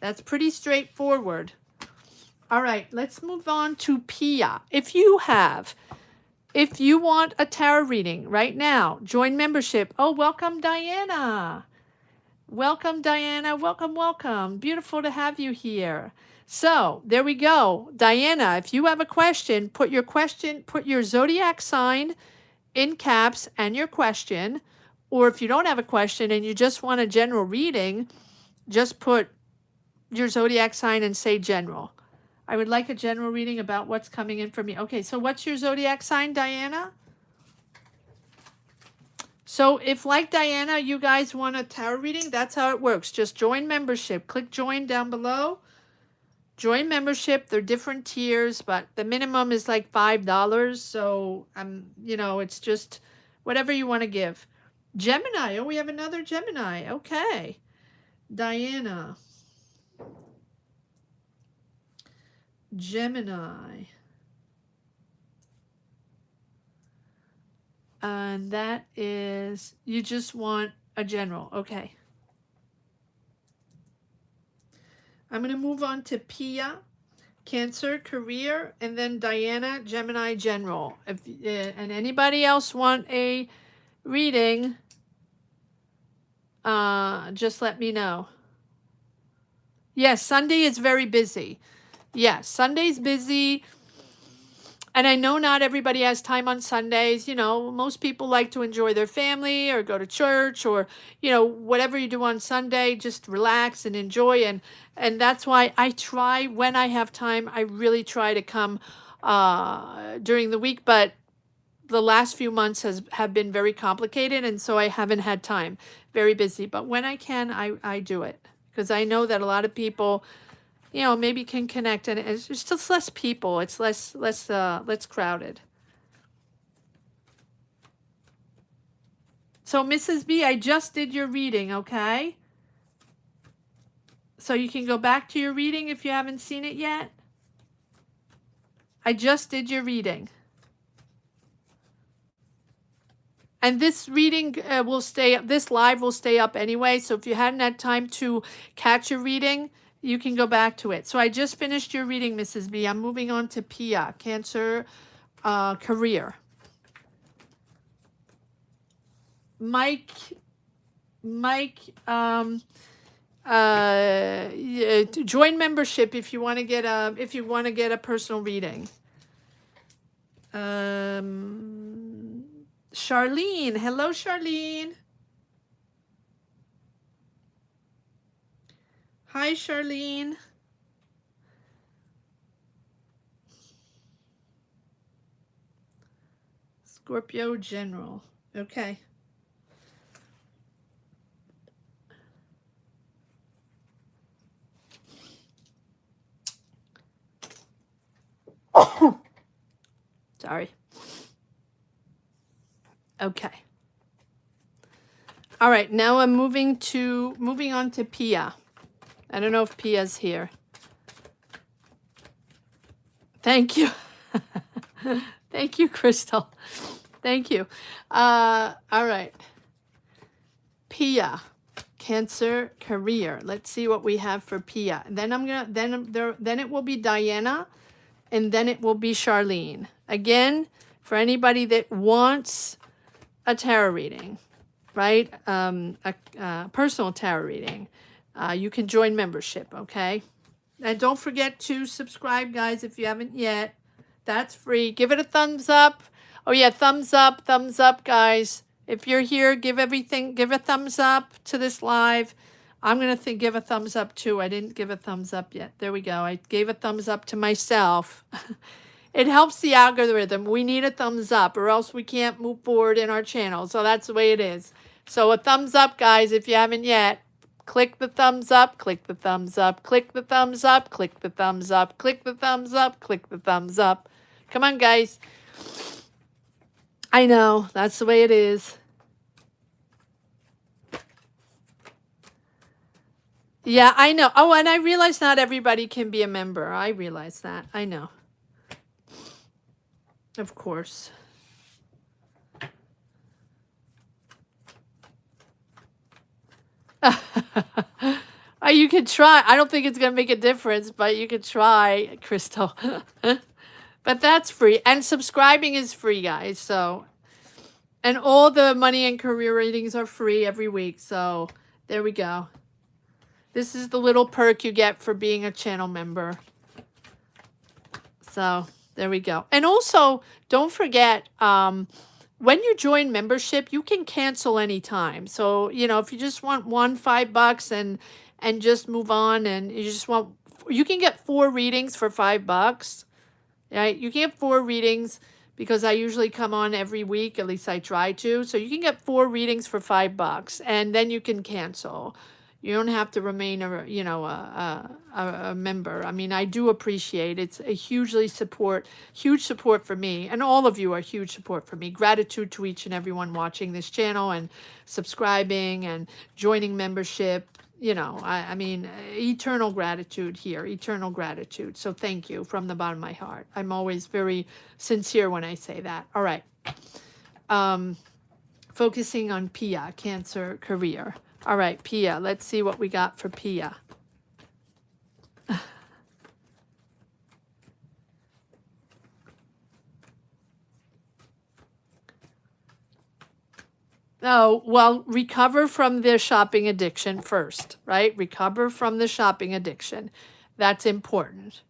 That's pretty straightforward. All right, let's move on to Pia. If you want a tarot reading right now, join membership. Oh, welcome, Diana. Welcome, Diana. Welcome, welcome. Beautiful to have you here. So there we go. Diana, if you have a question, put your zodiac sign in caps and your question. Or if you don't have a question and you just want a general reading, just put your zodiac sign and say general. I would like a general reading about what's coming in for me. Okay, so what's your zodiac sign, Diana? So if, like Diana, you guys want a tarot reading, that's how it works. Just join membership. Click join down below. Join membership. They're different tiers, but the minimum is like $5. So, it's just whatever you want to give. Gemini. Oh, we have another Gemini. Okay. Diana. Gemini. And that is, you just want a general. Okay. I'm going to move on to Pia, Cancer, career, and then Diana, Gemini, general. And anybody else want a reading, just let me know. Yes, Sunday is very busy. Yes, Sunday's busy. And I know not everybody has time on Sundays. Most people like to enjoy their family or go to church or, whatever you do on Sunday, just relax and enjoy. And that's why I try, when I have time, I really try to come during the week. But the last few months have been very complicated. And so I haven't had time. Very busy. But when I can, I do it. Because I know that a lot of people, maybe can connect, and it's just less people. It's less crowded. So Mrs. B, I just did your reading, okay? So you can go back to your reading if you haven't seen it yet. I just did your reading. And this reading will stay up, this live will stay up anyway. So if you hadn't had time to catch your reading, you can go back to it. So I just finished your reading, Mrs. B. I'm moving on to Pia, Cancer, career. Mike, join membership if you want to get a personal reading. Charlene, hello, Charlene. Hi, Charlene. Scorpio general. Okay. Sorry. Okay. All right, now I'm moving on to Pia. I don't know if Pia's here. Thank you. Thank you, Crystal. Thank you. All right. Pia, Cancer, career. Let's see what we have for Pia. And then it will be Diana, and then it will be Charlene. Again, for anybody that wants a tarot reading, right? A personal tarot reading. You can join membership, okay? And don't forget to subscribe, guys, if you haven't yet. That's free. Give it a thumbs up. Oh, yeah, thumbs up, guys. If you're here, give a thumbs up to this live. I'm going to give a thumbs up, too. I didn't give a thumbs up yet. There we go. I gave a thumbs up to myself. It helps the algorithm. We need a thumbs up, or else we can't move forward in our channel. So that's the way it is. So a thumbs up, guys, if you haven't yet. Click the thumbs up, click the thumbs up, click the thumbs up, click the thumbs up, click the thumbs up, click the thumbs up. Come on, guys. I know, that's the way it is. Yeah, I know. Oh, and I realize not everybody can be a member. I realize that. I know. Of course. You could try. I don't think it's going to make a difference, but you could try, Crystal. But that's free. And subscribing is free, guys. So, and all the money and career readings are free every week. So there we go. This is the little perk you get for being a channel member. So there we go. And also, don't forget, when you join membership, you can cancel anytime. So, you know, if you just want $5 and just move on, and you just want, you can get 4 readings for $5. Right? You can get 4 readings because I usually come on every week, at least I try to. So you can get 4 readings for $5, and then you can cancel. You don't have to remain a member. I mean, I do appreciate it's a huge support for me, and all of you are huge support for me. Gratitude to each and everyone watching this channel and subscribing and joining membership. You know, I mean, eternal gratitude here, eternal gratitude. So thank you from the bottom of my heart. I'm always very sincere when I say that. All right. Focusing on Pia, Cancer, career. All right, Pia, let's see what we got for Pia. Oh, well, recover from the shopping addiction first, right? Recover from the shopping addiction. That's important.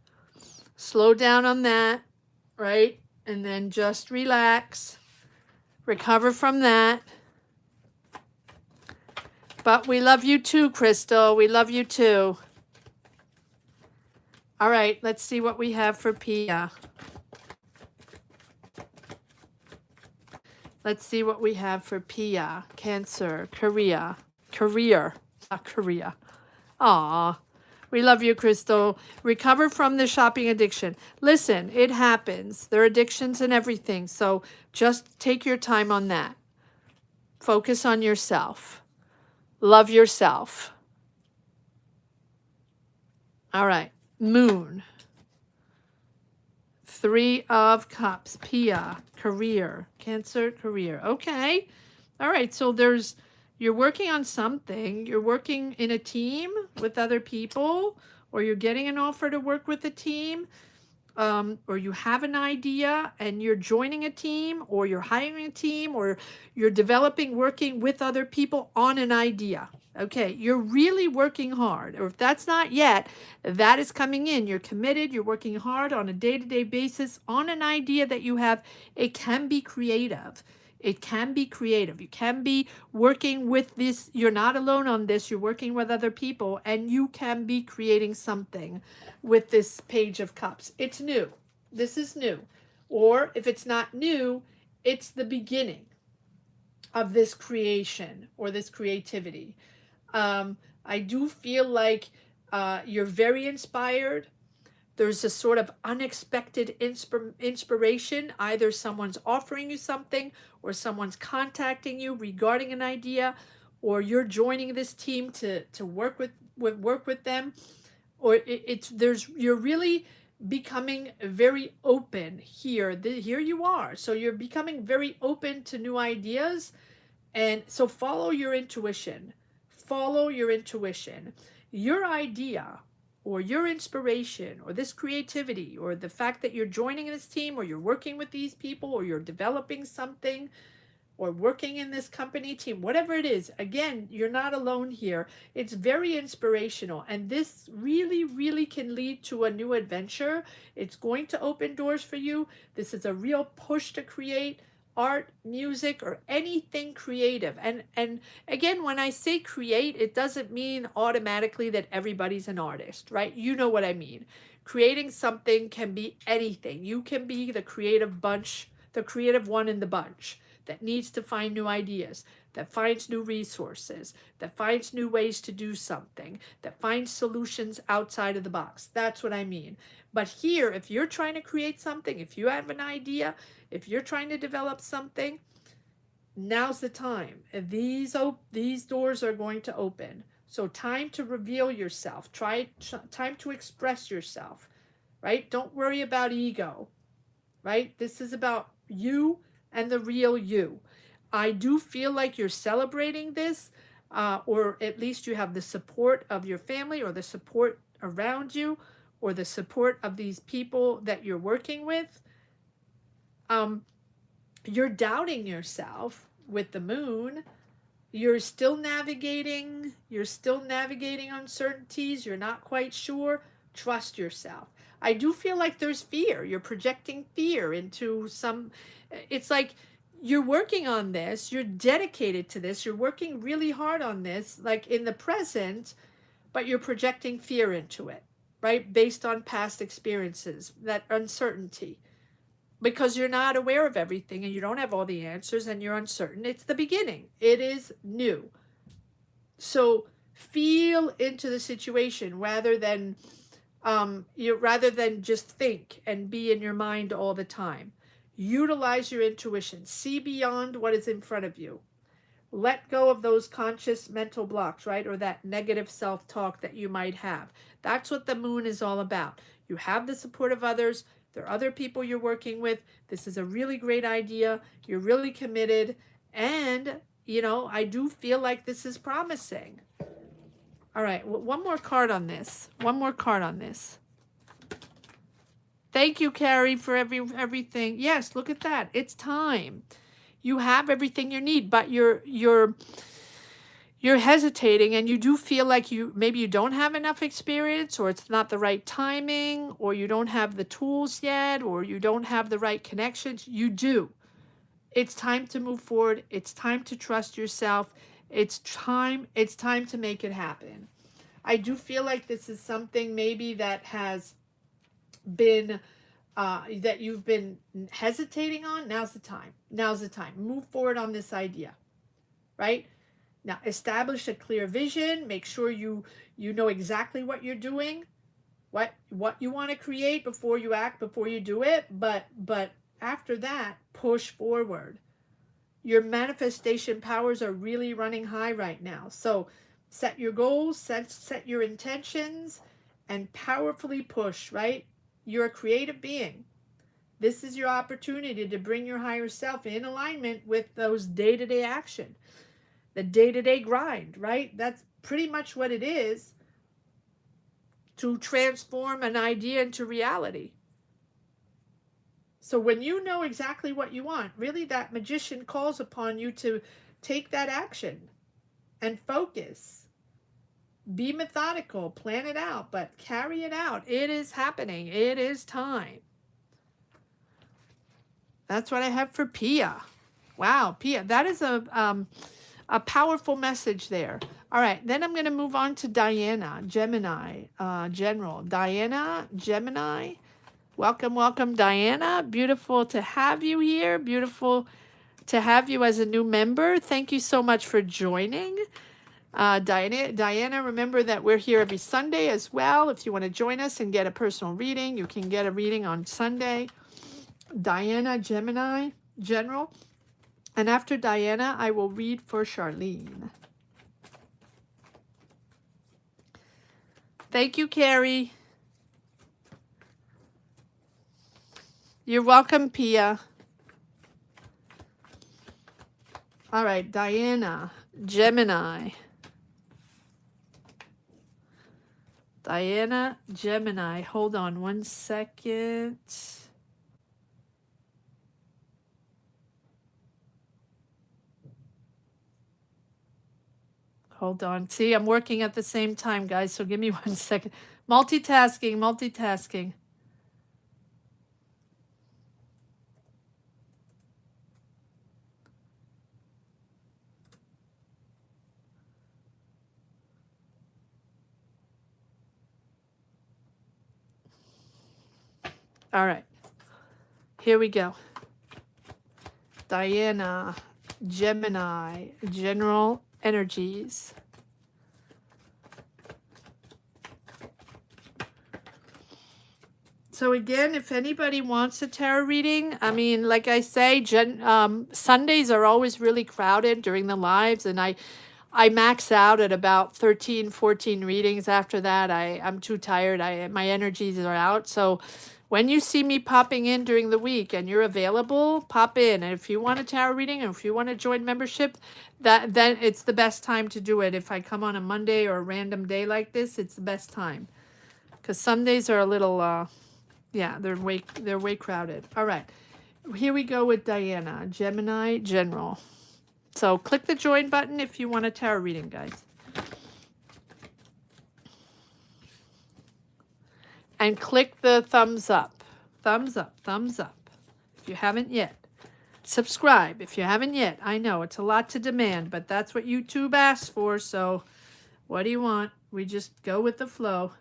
Slow down on that, right? And then just relax. Recover from that. But we love you too, Crystal. We love you too. All right, let's see what we have for Pia. Let's see what we have for Pia. Cancer, career. Not Korea. Aw, we love you, Crystal. Recover from the shopping addiction. Listen, it happens. There are addictions and everything. So just take your time on that. Focus on yourself. Love yourself. All right. Moon. 3 of Cups. Pia. Career. Cancer, career. Okay. All right. So you're working on something. You're working in a team with other people, or you're getting an offer to work with a team, or you have an idea and you're joining a team, or you're hiring a team, or you're working with other people on an idea. Okay, you're really working hard. Or if that's not yet, that is coming in. You're committed. You're working hard on a day-to-day basis on an idea that you have. It can be creative. It can be creative. You can be working with this. You're not alone on this. You're working with other people, and you can be creating something with this Page of Cups. It's new. This is new. Or if it's not new, it's the beginning of this creation or this creativity. I do feel like you're very inspired. There's a sort of unexpected inspiration. Either someone's offering you something, or someone's contacting you regarding an idea, or you're joining this team to work with them, or you're really becoming very open here. Here you are. So you're becoming very open to new ideas, and so follow your intuition. Follow your intuition. Your idea, or your inspiration, or this creativity, or the fact that you're joining this team, or you're working with these people, or you're developing something, or working in this company team, whatever it is, again, you're not alone here. It's very inspirational, and this really, really can lead to a new adventure. It's going to open doors for you. This is a real push to create art, music, or anything creative. And again, when I say create, it doesn't mean automatically that everybody's an artist, right? You know what I mean. Creating something can be anything. You can be the creative bunch, the creative one in the bunch that needs to find new ideas. that finds new resources, that finds new ways to do something, that finds solutions outside of the box. That's what I mean. But here, if you're trying to create something, if you have an idea, if you're trying to develop something, now's the time. These doors are going to open. So time to reveal yourself. Time to express yourself, right? Don't worry about ego, right? This is about you and the real you. I do feel like you're celebrating this, or at least you have the support of your family or the support around you or the support of these people that you're working with. You're doubting yourself with the moon. You're still navigating uncertainties. You're not quite sure. Trust yourself. I do feel like there's fear. You're projecting fear into some, it's like you're working on this, you're dedicated to this, you're working really hard on this, like in the present, but you're projecting fear into it, right? Based on past experiences, that uncertainty. Because you're not aware of everything and you don't have all the answers and you're uncertain. It's the beginning. It is new. So feel into the situation rather than just think and be in your mind all the time. Utilize your intuition. See beyond what is in front of you. Let go of those conscious mental blocks, right? Or that negative self-talk that you might have. That's what the moon is all about. You have the support of others. There are other people you're working with. This is a really great idea. You're really committed. And, I do feel like this is promising. All right, one more card on this. One more card on this. Thank you, Carrie, for everything. Yes, look at that. It's time. You have everything you need, but you're hesitating and you do feel like maybe you don't have enough experience, or it's not the right timing, or you don't have the tools yet, or you don't have the right connections. You do. It's time to move forward. It's time to trust yourself. It's time to make it happen. I do feel like this is something maybe that has been that you've been hesitating on. Now's the time. Move forward on this idea, right? Now, establish a clear vision. Make sure you know exactly what you're doing, what you want to create before you act, before you do it. But after that, push forward. Your manifestation powers are really running high right now. So set your goals, set your intentions, and powerfully push, right? You're a creative being. This is your opportunity to bring your higher self in alignment with those day-to-day action. The day-to-day grind, right? That's pretty much what it is, to transform an idea into reality. So when you know exactly what you want, really that magician calls upon you to take that action and focus. Be methodical, plan it out, but carry it out. It is happening. It is time. That's what I have for Pia. Wow, Pia, that is a powerful message there. All right, then I'm going to move on to Diana, Gemini, General. Diana, Gemini. Welcome, Diana. Beautiful to have you here. Beautiful to have you as a new member. Thank you so much for joining. Diana, remember that we're here every Sunday as well. If you want to join us and get a personal reading, you can get a reading on Sunday. Diana, Gemini, General. And after Diana, I will read for Charlene. Thank you, Carrie. You're welcome, Pia. All right, Diana, Gemini. Diana, Gemini. Hold on one second. Hold on. See, I'm working at the same time, guys, so give me 1 second. Multitasking. All right. Here we go. Diana, Gemini, general energies. So again, if anybody wants a tarot reading, I mean, like I say, Sundays are always really crowded during the lives, and I max out at about 13, 14 readings. After that, I'm too tired. My energies are out. So when you see me popping in during the week and you're available, pop in. And if you want a tarot reading or if you want to join membership, then it's the best time to do it. If I come on a Monday or a random day like this, it's the best time. Because Sundays are a little, yeah, they're way crowded. All right. Here we go with Diana, Gemini General. So click the join button if you want a tarot reading, guys. And click the thumbs up. Thumbs up, thumbs up. If you haven't yet. Subscribe if you haven't yet. I know it's a lot to demand, but that's what YouTube asks for. So what do you want? We just go with the flow.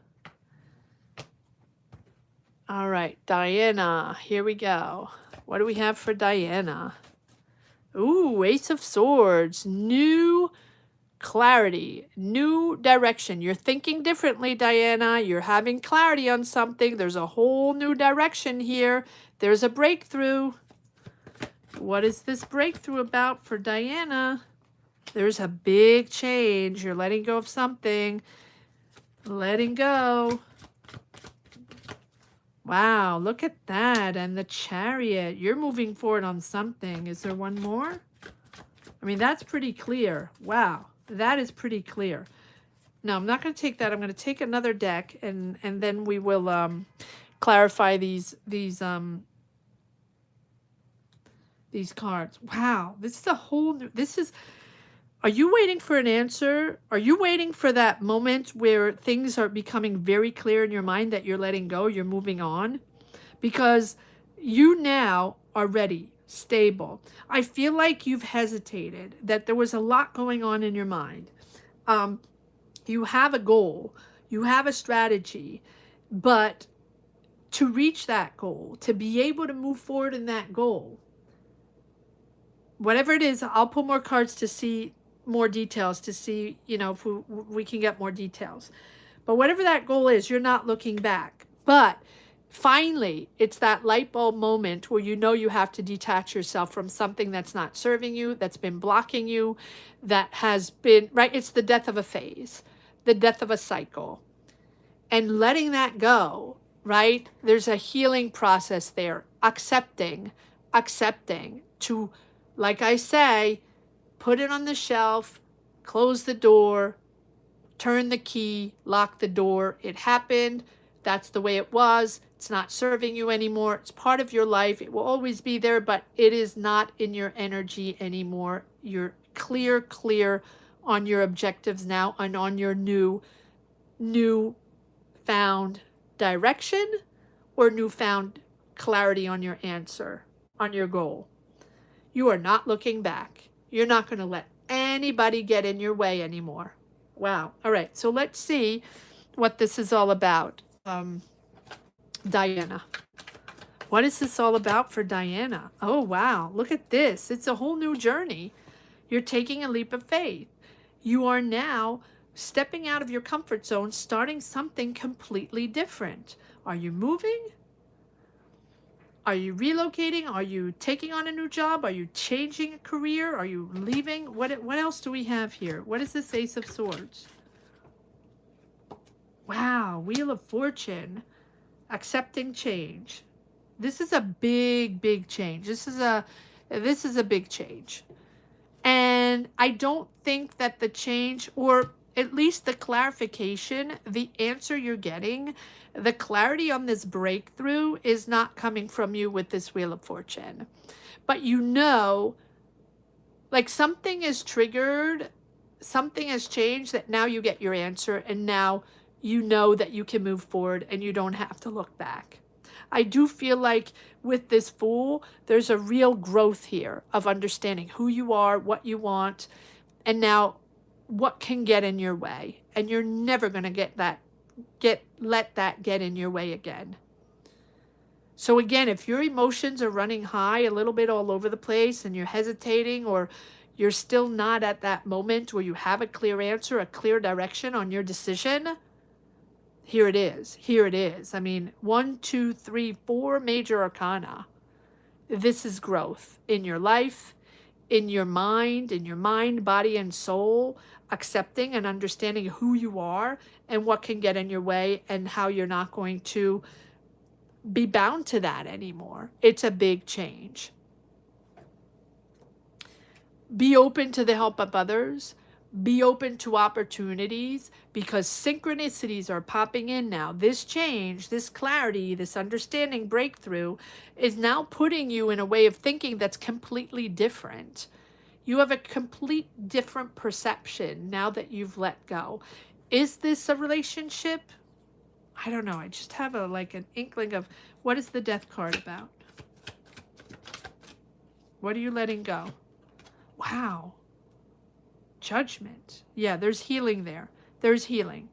All right, Diana, here we go. What do we have for Diana? Ooh, Ace of Swords, new clarity, new direction. You're thinking differently, Diana. You're having clarity on something. There's a whole new direction here. There's a breakthrough. What is this breakthrough about for Diana? There's a big change. You're letting go of something. Letting go. Wow, look at that. And the Chariot. You're moving forward on something. Is there one more? I mean, that's pretty clear. Wow, that is pretty clear. No, I'm not going to take that. I'm going to take another deck, and then we will clarify these cards. Wow, this is a whole new, are you waiting for an answer? Are you waiting for that moment where things are becoming very clear in your mind that you're letting go, you're moving on? Because you now are ready, stable. I feel like you've hesitated, that there was a lot going on in your mind. You have a goal, you have a strategy, but to reach that goal, to be able to move forward in that goal, whatever it is, I'll pull more cards to see more details, to see, you know, if we can get more details. But whatever that goal is, you're not looking back. But finally, it's that light bulb moment where you know you have to detach yourself from something that's not serving you, that's been blocking you, that has been, right? It's the death of a phase, the death of a cycle. And letting that go, right? There's a healing process there. Accepting to, like I say, put it on the shelf, close the door, turn the key, lock the door. It happened. That's the way it was. It's not serving you anymore. It's part of your life. It will always be there, but it is not in your energy anymore. You're clear on your objectives now and on your new found direction or newfound clarity on your answer, on your goal. You are not looking back. You're not going to let anybody get in your way anymore. Wow. All right. So let's see what this is all about. Diana. What is this all about for Diana? Oh, wow. Look at this. It's a whole new journey. You're taking a leap of faith. You are now stepping out of your comfort zone, starting something completely different. Are you moving? Are you relocating? Are you taking on a new job? Are you changing a career? Are you leaving? What else do we have here? What is this Ace of Swords? Wow, Wheel of Fortune. Accepting change. This is a big change. This is a big change. And I don't think that the change, or at least the clarification, the answer you're getting, the clarity on this breakthrough is not coming from you with this Wheel of Fortune. But you know, like something is triggered, something has changed, that now you get your answer, and now you know that you can move forward and you don't have to look back. I do feel like with this Fool, there's a real growth here of understanding who you are, what you want, and now what can get in your way. And you're never going to let that get in your way again. So again, if your emotions are running high, a little bit all over the place, and you're hesitating, or you're still not at that moment where you have a clear answer, a clear direction on your decision, here it is. Here it is. I mean, 1, 2, 3, 4 major arcana. This is growth in your life, in your mind, body, and soul, accepting and understanding who you are and what can get in your way and how you're not going to be bound to that anymore. It's a big change. Be open to the help of others. Be open to opportunities, because synchronicities are popping in now. This change, this clarity, this understanding breakthrough is now putting you in a way of thinking that's completely different. You have a complete different perception now that you've let go. Is this a relationship? I don't know. I just have an inkling of what is the death card about? What are you letting go? Wow. Judgment. Yeah, there's healing there. There's healing.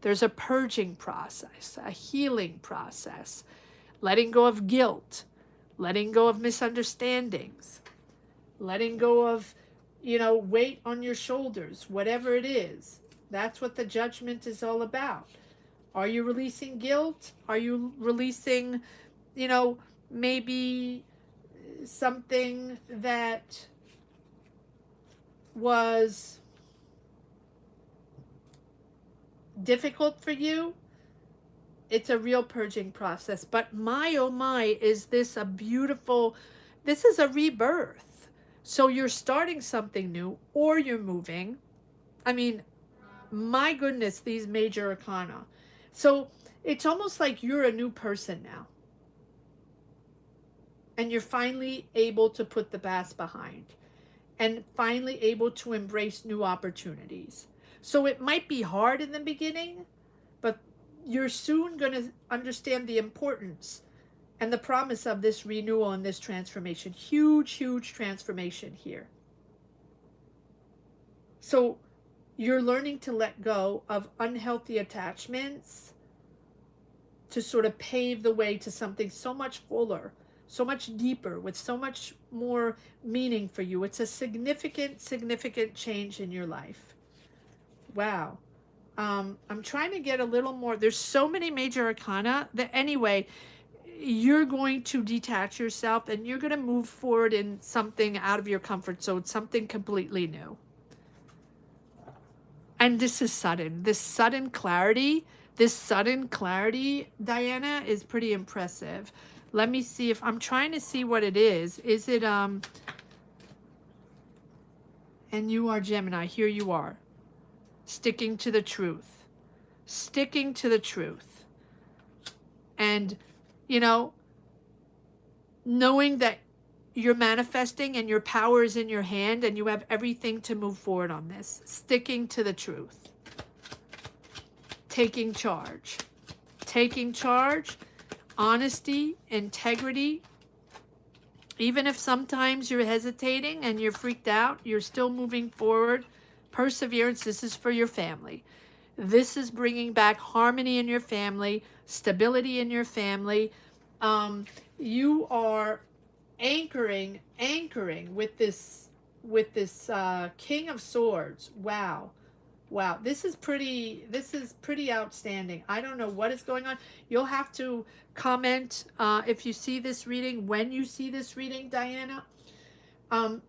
There's a purging process, a healing process, letting go of guilt, letting go of misunderstandings, letting go of, weight on your shoulders, whatever it is. That's what the judgment is all about. Are you releasing guilt? Are you releasing, maybe something that was difficult for you? It's a real purging process. But my, oh my, is this a beautiful, this is a rebirth. So you're starting something new, or you're moving. I mean, my goodness, these major arcana. So it's almost like you're a new person now. And you're finally able to put the past behind, and finally able to embrace new opportunities. So it might be hard in the beginning, but you're soon going to understand the importance and the promise of this renewal and this transformation. Huge, huge transformation here. So you're learning to let go of unhealthy attachments to sort of pave the way to something so much fuller, so much deeper, with so much more meaning for you. It's a significant, significant change in your life. Wow. I'm trying to get a little more. There's so many major arcana that anyway, you're going to detach yourself and you're going to move forward in something out of your comfort zone, something completely new. And this is sudden. This sudden clarity, Diana, is pretty impressive. Let me see if I'm trying to see what it is. Is it, and you are Gemini. Here you are. Sticking to the truth. Sticking to the truth. And, knowing that you're manifesting and your power is in your hand and you have everything to move forward on this. Sticking to the truth. Taking charge. Taking charge. Honesty, integrity. Even if sometimes you're hesitating and you're freaked out, you're still moving forward. Perseverance. This is for your family. This is bringing back harmony in your family, stability in your family. You are anchoring with this King of Swords. Wow. This is pretty outstanding. I don't know what is going on. You'll have to comment if you see this reading, when you see this reading, Diana.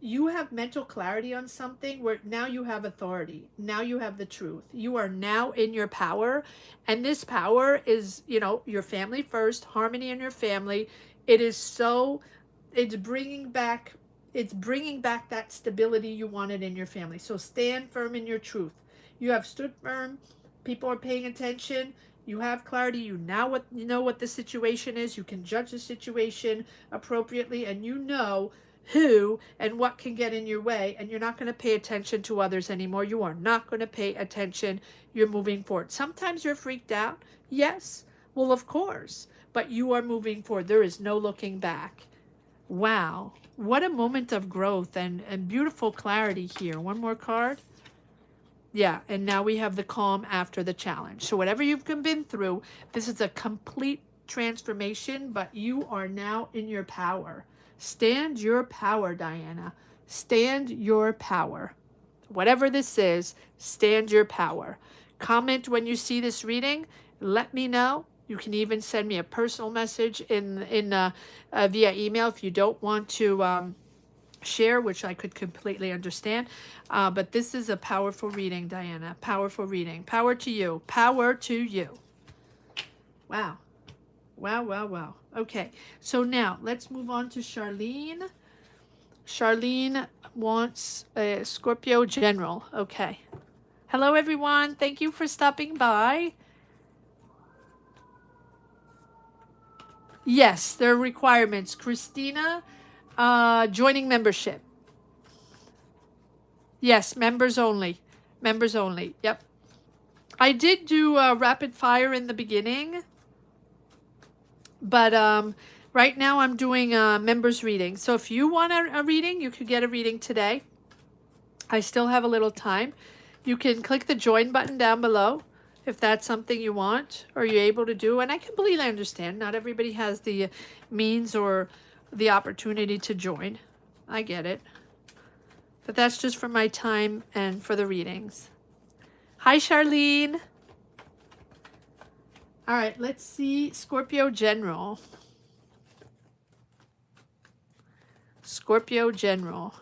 You have mental clarity on something where now you have authority. Now you have the truth. You are now in your power. And this power is, your family first, harmony in your family. It's bringing back that stability you wanted in your family. So stand firm in your truth. You have stood firm. People are paying attention. You have clarity. You know what the situation is. You can judge the situation appropriately, and you know who and what can get in your way, and you're not going to pay attention to others anymore. You are not going to pay attention. You're moving forward. Sometimes you're freaked out. Yes. Well, of course. But you are moving forward. There is no looking back. Wow. What a moment of growth and beautiful clarity here. One more card. Yeah, and now we have the calm after the challenge. So whatever you've been through, this is a complete transformation, but you are now in your power. Stand your power, Diana. Stand your power. Whatever this is, stand your power. Comment when you see this reading. Let me know. You can even send me a personal message via email if you don't want to share, which I could completely understand. But this is a powerful reading, Diana. Powerful reading. Power to you. Power to you. Wow. Wow, wow, wow. Okay, so now let's move on to Charlene. Charlene wants a Scorpio General. Okay. Hello, everyone. Thank you for stopping by. Yes, there are requirements. Christina, joining membership. Yes, members only. Members only. Yep. I did do rapid fire in the beginning, but right now I'm doing members reading. So if you want a reading, you could get a reading today. I still have a little time. You can click the join button down below if that's something you want or you're able to do. And I completely understand. Not everybody has the means or the opportunity to join. I get it. But that's just for my time and for the readings. Hi, Charlene. All right, let's see. Scorpio General. Scorpio General.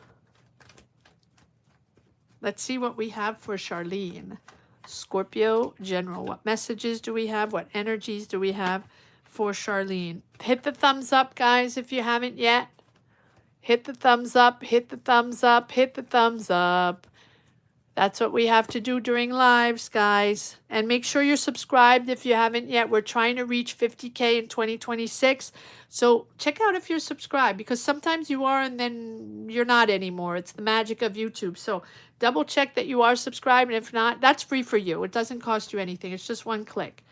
Let's see what we have for Charlene. Scorpio General. What messages do we have? What energies do we have for Charlene? Hit the thumbs up, guys, if you haven't yet. Hit the thumbs up, hit the thumbs up, hit the thumbs up. That's what we have to do during lives, guys. And make sure you're subscribed if you haven't yet. We're trying to reach 50K in 2026. So check out if you're subscribed, because sometimes you are and then you're not anymore. It's the magic of YouTube. So double check that you are subscribed. And if not, that's free for you. It doesn't cost you anything. It's just one click.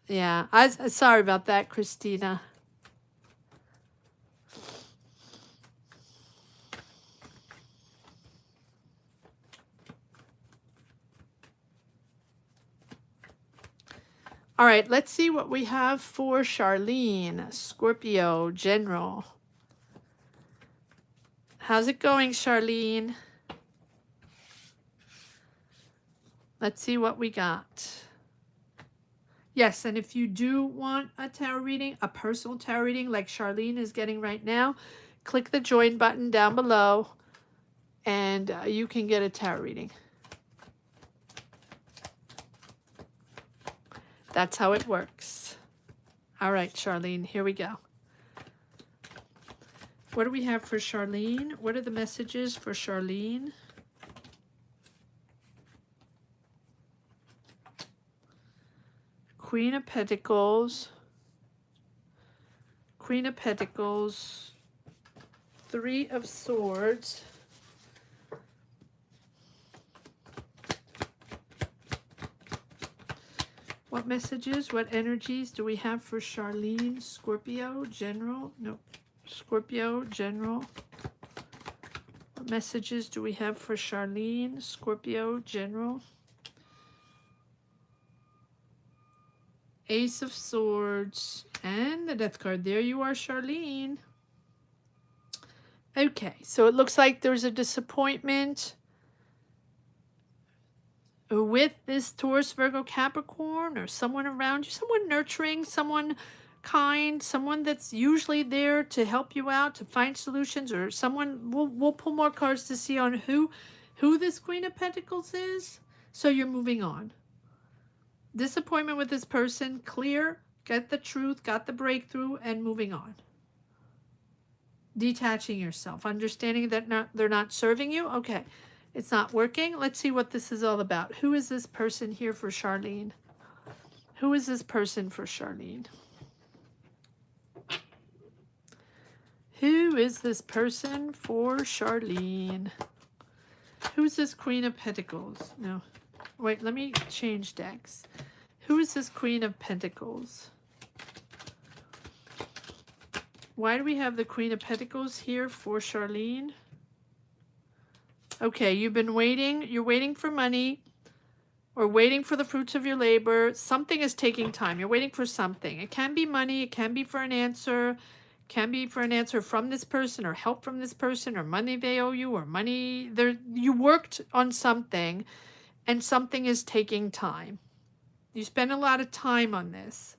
Yeah, sorry about that, Christina. All right, let's see what we have for Charlene, Scorpio General. How's it going, Charlene? Let's see what we got. Yes, and if you do want a tarot reading, a personal tarot reading like Charlene is getting right now, click the join button down below and you can get a tarot reading. That's how it works. All right, Charlene, here we go. What do we have for Charlene? What are the messages for Charlene? Queen of Pentacles. Queen of Pentacles. Three of Swords. What messages, what energies do we have for Charlene? Scorpio General? No, Scorpio General. What messages do we have for Charlene? Scorpio General. Ace of Swords and the Death card. There you are, Charlene. Okay, so it looks like there's a disappointment with this Taurus, Virgo, Capricorn, or someone around you, someone nurturing, someone kind, someone that's usually there to help you out, to find solutions, or someone, we'll pull more cards to see on who this Queen of Pentacles is. So you're moving on. Disappointment with this person, clear, get the truth, got the breakthrough, and moving on. Detaching yourself, understanding that they're not serving you. Okay. It's not working. Let's see what this is all about. Who is this person here for Charlene? Who is this person for Charlene? Who is this person for Charlene? Who's this Queen of Pentacles? No. Wait, let me change decks. Who is this Queen of Pentacles? Why do we have the Queen of Pentacles here for Charlene? Okay, you've been waiting. You're waiting for money. or waiting for the fruits of your labor. Something is taking time. You're waiting for something. It can be money. It can be for an answer. Can be for an answer from this person, or help from this person, or money they owe you, or money there. You worked on something, and something is taking time. You spend a lot of time on this,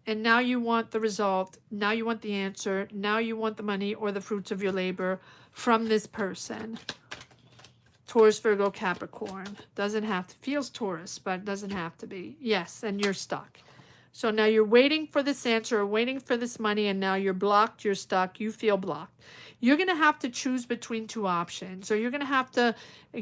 and now you want the result. Now you want the answer. Now you want the money or the fruits of your labor from this person. Taurus, Virgo, Capricorn. Doesn't have to. Feels Taurus, but doesn't have to be. Yes, and you're stuck. So now you're waiting for this answer, or waiting for this money, and now you're blocked, you're stuck, you feel blocked. You're going to have to choose between two options, or you're going to have to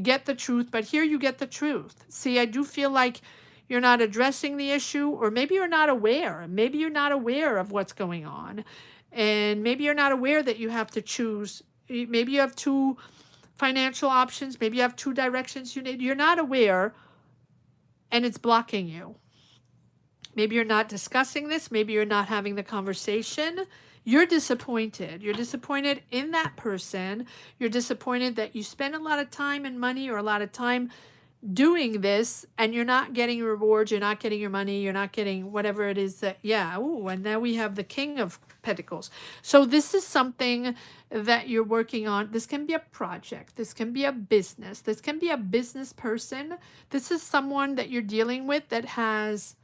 get the truth, but here you get the truth. See, I do feel like you're not addressing the issue, or maybe you're not aware. Maybe you're not aware of what's going on, and maybe you're not aware that you have to choose. Maybe you have two financial options, maybe you have two directions you need. You're not aware, and it's blocking you. Maybe you're not discussing this. Maybe you're not having the conversation. You're disappointed. You're disappointed in that person. You're disappointed that you spend a lot of time and money, or a lot of time doing this, and you're not getting your rewards. You're not getting your money. You're not getting whatever it is that, yeah. Ooh, and now we have the King of Pentacles. So this is something that you're working on. This can be a project. This can be a business. This can be a business person. This is someone that you're dealing with that has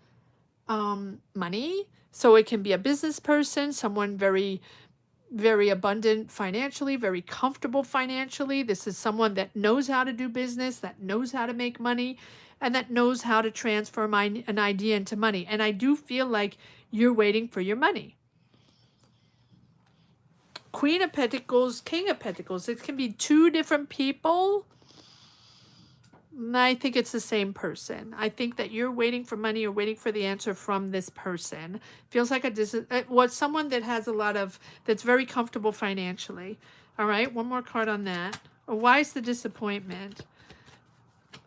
money. So it can be a business person, someone very, very abundant financially, very comfortable financially. This is someone that knows how to do business, that knows how to make money, and that knows how to transfer an idea into money. And I do feel like you're waiting for your money. Queen of Pentacles, King of Pentacles. It can be two different people. I think it's the same person. I think that you're waiting for money, or waiting for the answer from this person. Feels like someone that has a lot of, that's very comfortable financially. All right, one more card on that. Why is the disappointment?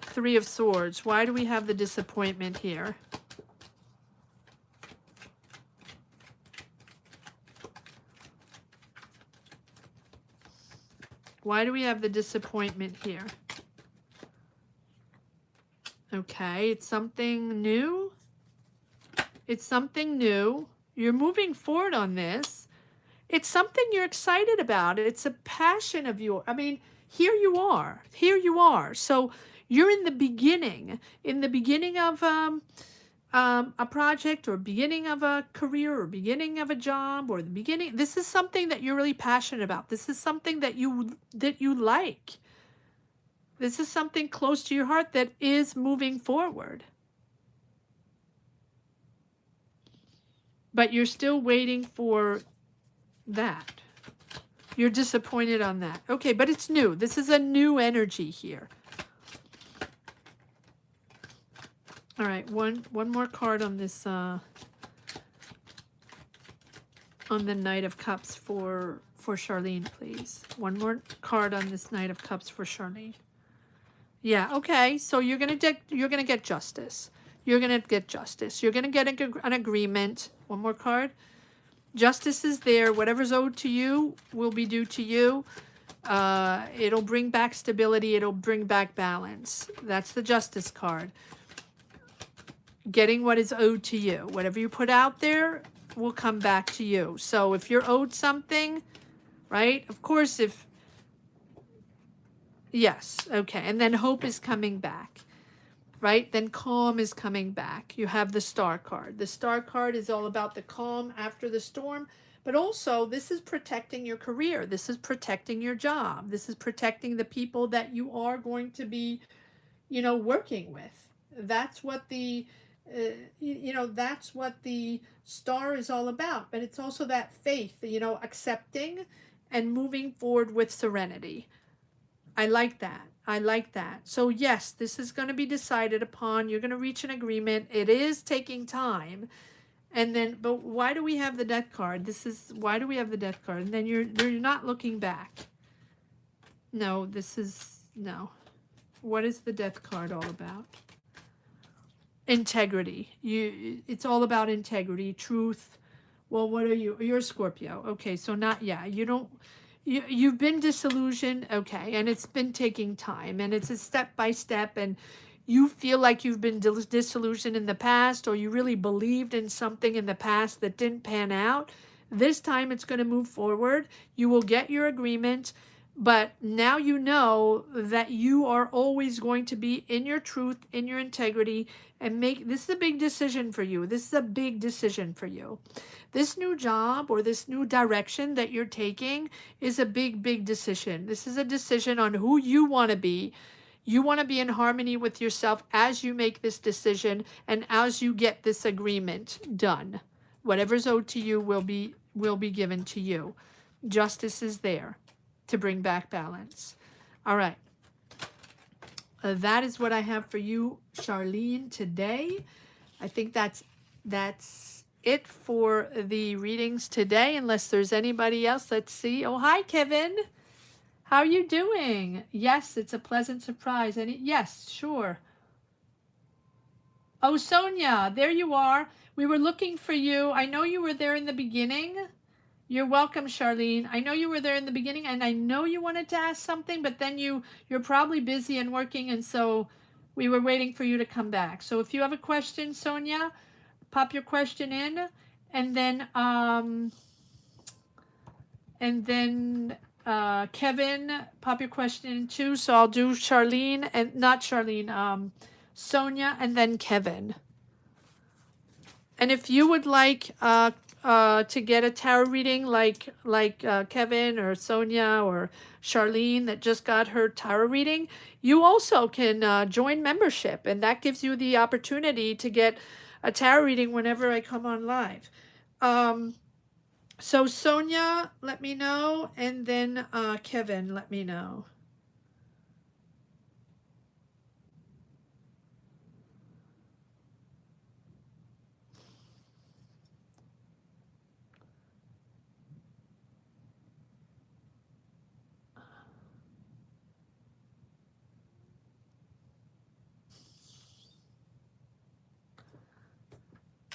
Three of Swords. Why do we have the disappointment here? Why do we have the disappointment here? Okay, it's something new. It's something new. You're moving forward on this. It's something you're excited about. It's a passion of yours. I mean, here you are. Here you are. So you're in the beginning of a project, or beginning of a career, or beginning of a job, or the beginning. This is something that you're really passionate about. This is something that you like. This is something close to your heart that is moving forward. But you're still waiting for that. You're disappointed on that. Okay, but it's new. This is a new energy here. All right, one more card on this, on the Knight of Cups for Charlene, please. One more card on this Knight of Cups for Charlene. Yeah, okay, so you're gonna get justice. You're gonna get justice. You're gonna get an agreement. One more card. Justice is there. Whatever's owed to you will be due to you. It'll bring back stability. It'll bring back balance. That's the Justice card. Getting what is owed to you. Whatever you put out there will come back to you. So if you're owed something, right? Of course, yes, okay. And then hope is coming back, right? Then calm is coming back. You have the Star card. The Star card is all about the calm after the storm, but also this is protecting your career. This is protecting your job. This is protecting the people that you are going to be, working with. That's what the, that's what the Star is all about. But it's also that faith, accepting and moving forward with serenity. I like that. I like that. So yes, this is going to be decided upon. You're going to reach an agreement. It is taking time. And then, but why do we have the Death card? Why do we have the Death card? And then you're not looking back. No, no. What is the Death card all about? Integrity. It's all about integrity, truth. Well, what are you? You're a Scorpio. Okay, so you've been disillusioned, okay, and it's been taking time, and it's a step by step, and you feel like you've been disillusioned in the past, or you really believed in something in the past that didn't pan out, this time it's going to move forward. You will get your agreement, but now you know that you are always going to be in your truth, in your integrity, and make this is a big decision for you. This is a big decision for you. This new job or this new direction that you're taking is a big, big decision. This is a decision on who you want to be. You want to be in harmony with yourself as you make this decision and as you get this agreement done. Whatever's owed to you will be given to you. Justice is there to bring back balance. All right. That is what I have for you, Charlene, today. I think that's it for the readings today, unless there's anybody else. Let's see. Oh, hi, Kevin. How are you doing? Yes, it's a pleasant surprise. Yes, sure. Oh, Sonia, there you are. We were looking for you. I know you were there in the beginning. You're welcome, Charlene. I know you were there in the beginning, and I know you wanted to ask something, but then you're probably busy and working, and so we were waiting for you to come back. So if you have a question, Sonia, pop your question in, and then Kevin, pop your question in too. So I'll do Charlene and not Charlene, Sonia, and then Kevin. And if you would like to get a tarot reading like Kevin or Sonia or Charlene that just got her tarot reading, you also can join membership, and that gives you the opportunity to get a tarot reading whenever I come on live. So Sonia, let me know, and then Kevin, let me know.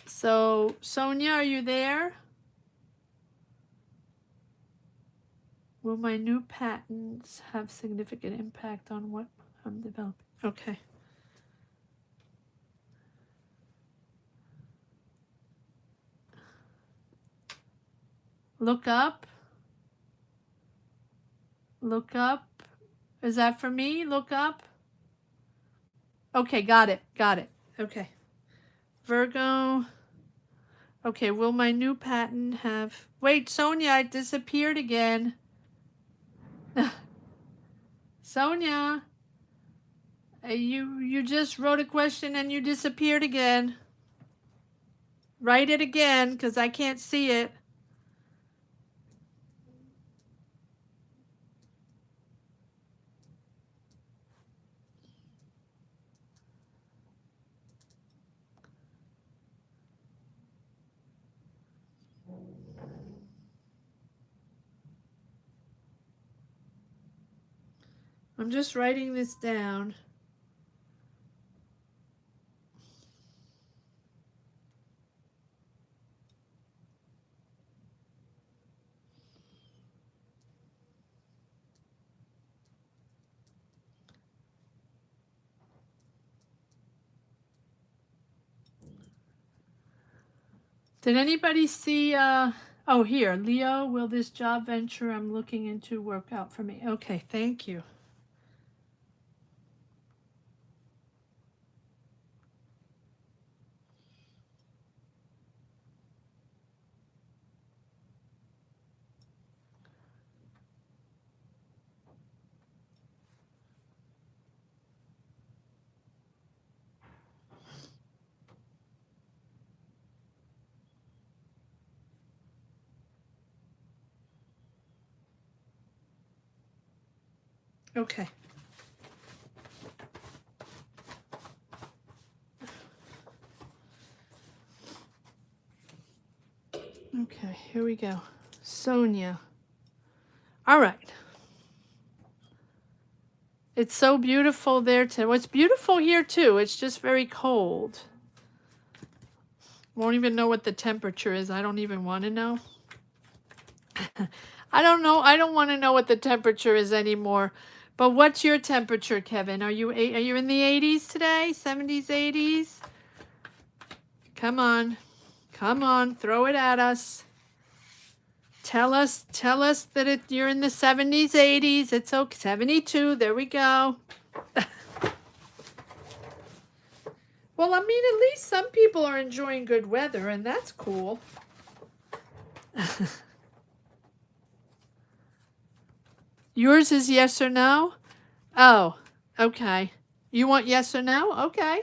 So Sonia, are you there? Will my new patents have significant impact on what I'm developing? Okay. Look up. Look up. Is that for me? Look up. Okay, got it. Got it. Okay. Virgo. Okay, will my new patent have... Wait, Sonia, it disappeared again. Sonia, you just wrote a question and you disappeared again. Write it again, because I can't see it. I'm just writing this down. Did anybody see, oh, here, Leo, will this job venture I'm looking into work out for me? Okay, thank you. Okay. Okay, here we go. Sonia. All right. It's so beautiful there too. Well, it's beautiful here too. It's just very cold. Won't even know what the temperature is. I don't even want to know. I don't know. I don't want to know what the temperature is anymore. But what's your temperature, Kevin? Are you in the 80s today? 70s, 80s? Come on. Come on, throw it at us. Tell us that you're in the 70s, 80s. It's okay. 72. There we go. Well, I mean, at least some people are enjoying good weather, and that's cool. Yours is yes or no? Oh, okay. You want yes or no? Okay.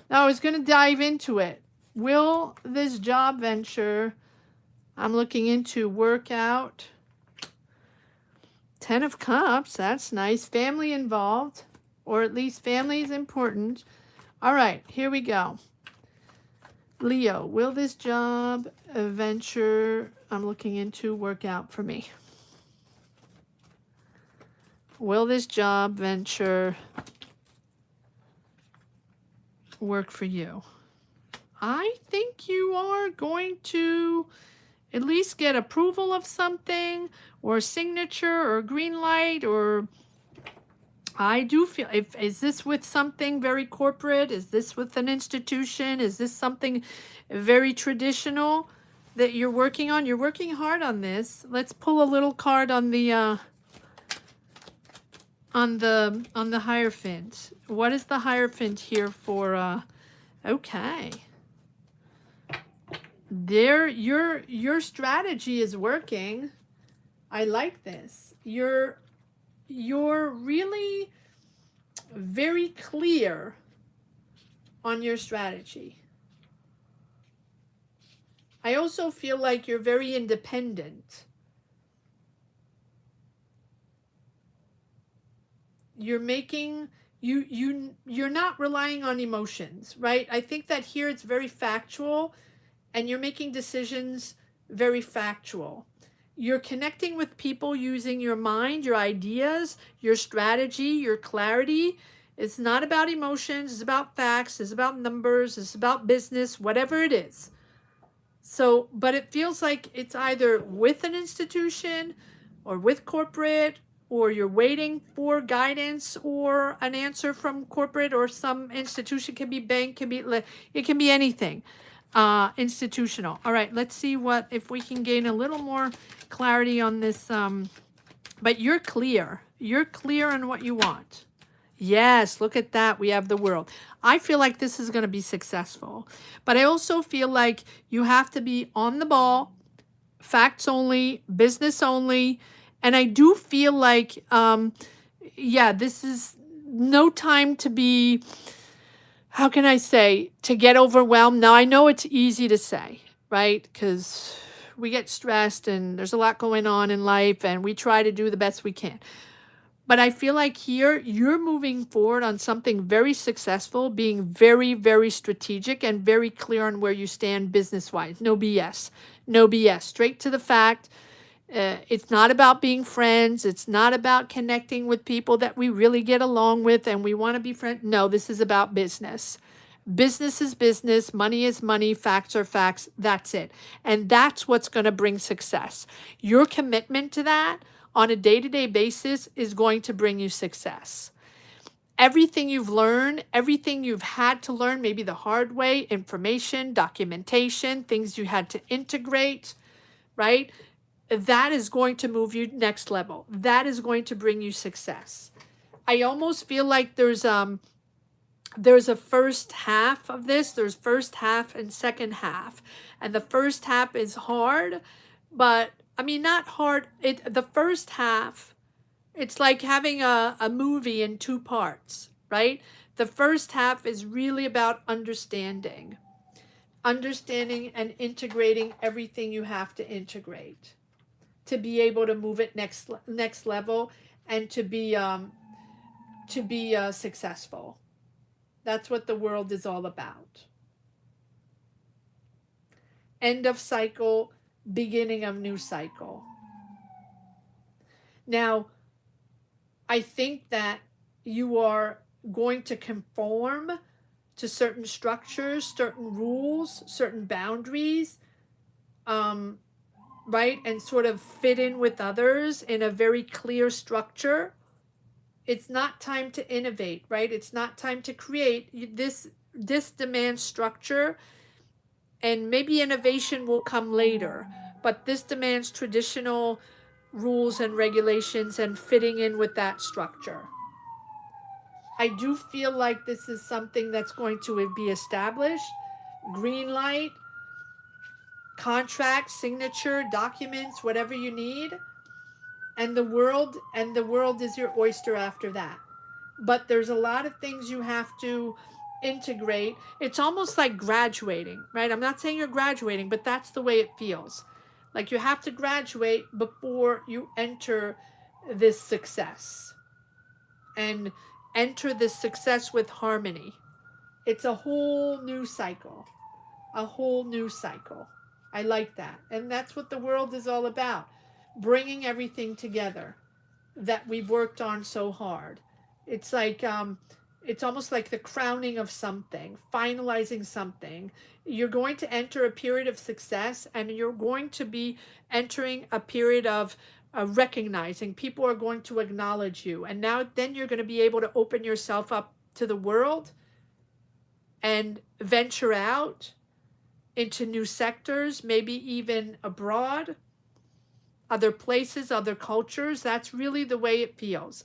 Now I was going to dive into it. Will this job venture I'm looking into work out? 10 of Cups. That's nice. Family involved, or at least family is important. All right, here we go. Leo, will this job venture I'm looking into work out for me? Will this job venture work for you? I think you are going to at least get approval of something, or a signature, or a green light, or I do feel, is this with something very corporate? Is this with an institution? Is this something very traditional that you're working on? You're working hard on this. Let's pull a little card on the Hierophant. What is the Hierophant here for? Okay. There, your strategy is working. I like this. You're really very clear on your strategy. I also feel like you're very independent. You're making you're not relying on emotions, right? I think that here it's very factual, and you're making decisions very factual. You're connecting with people using your mind, your ideas, your strategy, your clarity. It's not about emotions, it's about facts, it's about numbers, it's about business, whatever it is. So, but it feels like it's either with an institution or with corporate, or you're waiting for guidance or an answer from corporate or some institution. Can be bank, it can be anything. Institutional. All right, let's see if we can gain a little more clarity on this. But you're clear. You're clear on what you want. Yes, look at that. We have the World. I feel like this is going to be successful. But I also feel like you have to be on the ball, facts only, business only. And I do feel like, this is no time to be, how can I say, to get overwhelmed. Now, I know it's easy to say, right? Because we get stressed and there's a lot going on in life, and we try to do the best we can. But I feel like here you're moving forward on something very successful, being very, very strategic and very clear on where you stand business-wise. No BS. No BS. Straight to the fact. It's not about being friends. It's not about connecting with people that we really get along with and we want to be friends. No, this is about business. Business is business. Money is money. Facts are facts. That's it. And that's what's going to bring success. Your commitment to that on a day-to-day basis is going to bring you success. Everything you've learned, everything you've had to learn, maybe the hard way, information, documentation, things you had to integrate, right? That is going to move you next level. That is going to bring you success. I almost feel like there's a first half of this. There's first half and second half. And the first half is hard, but I mean, not hard. The first half, it's like having a movie in two parts, right? The first half is really about understanding and integrating everything you have to integrate to be able to move it next level and to be successful. That's what the World is all about. End of cycle, beginning of new cycle. Now, I think that you are going to conform to certain structures, certain rules, certain boundaries, right? And sort of fit in with others in a very clear structure. It's not time to innovate, right? It's not time to create. This demands structure, and maybe innovation will come later, but this demands traditional rules and regulations and fitting in with that structure. I do feel like this is something that's going to be established. Green light, contract, signature, documents, whatever you need, and the world is your oyster after that. But there's a lot of things you have to integrate. It's almost like graduating, right? I'm not saying you're graduating, but that's the way it feels. Like you have to graduate before you enter this success, and enter this success with harmony. It's a whole new cycle, a whole new cycle. I like that. And that's what the world is all about, bringing everything together that we've worked on so hard. It's like, it's almost like the crowning of something, finalizing something. You're going to enter a period of success, and you're going to be entering a period of recognizing. People are going to acknowledge you. And now, then you're going to be able to open yourself up to the world and venture out into new sectors, maybe even abroad, other places, other cultures. That's really the way it feels.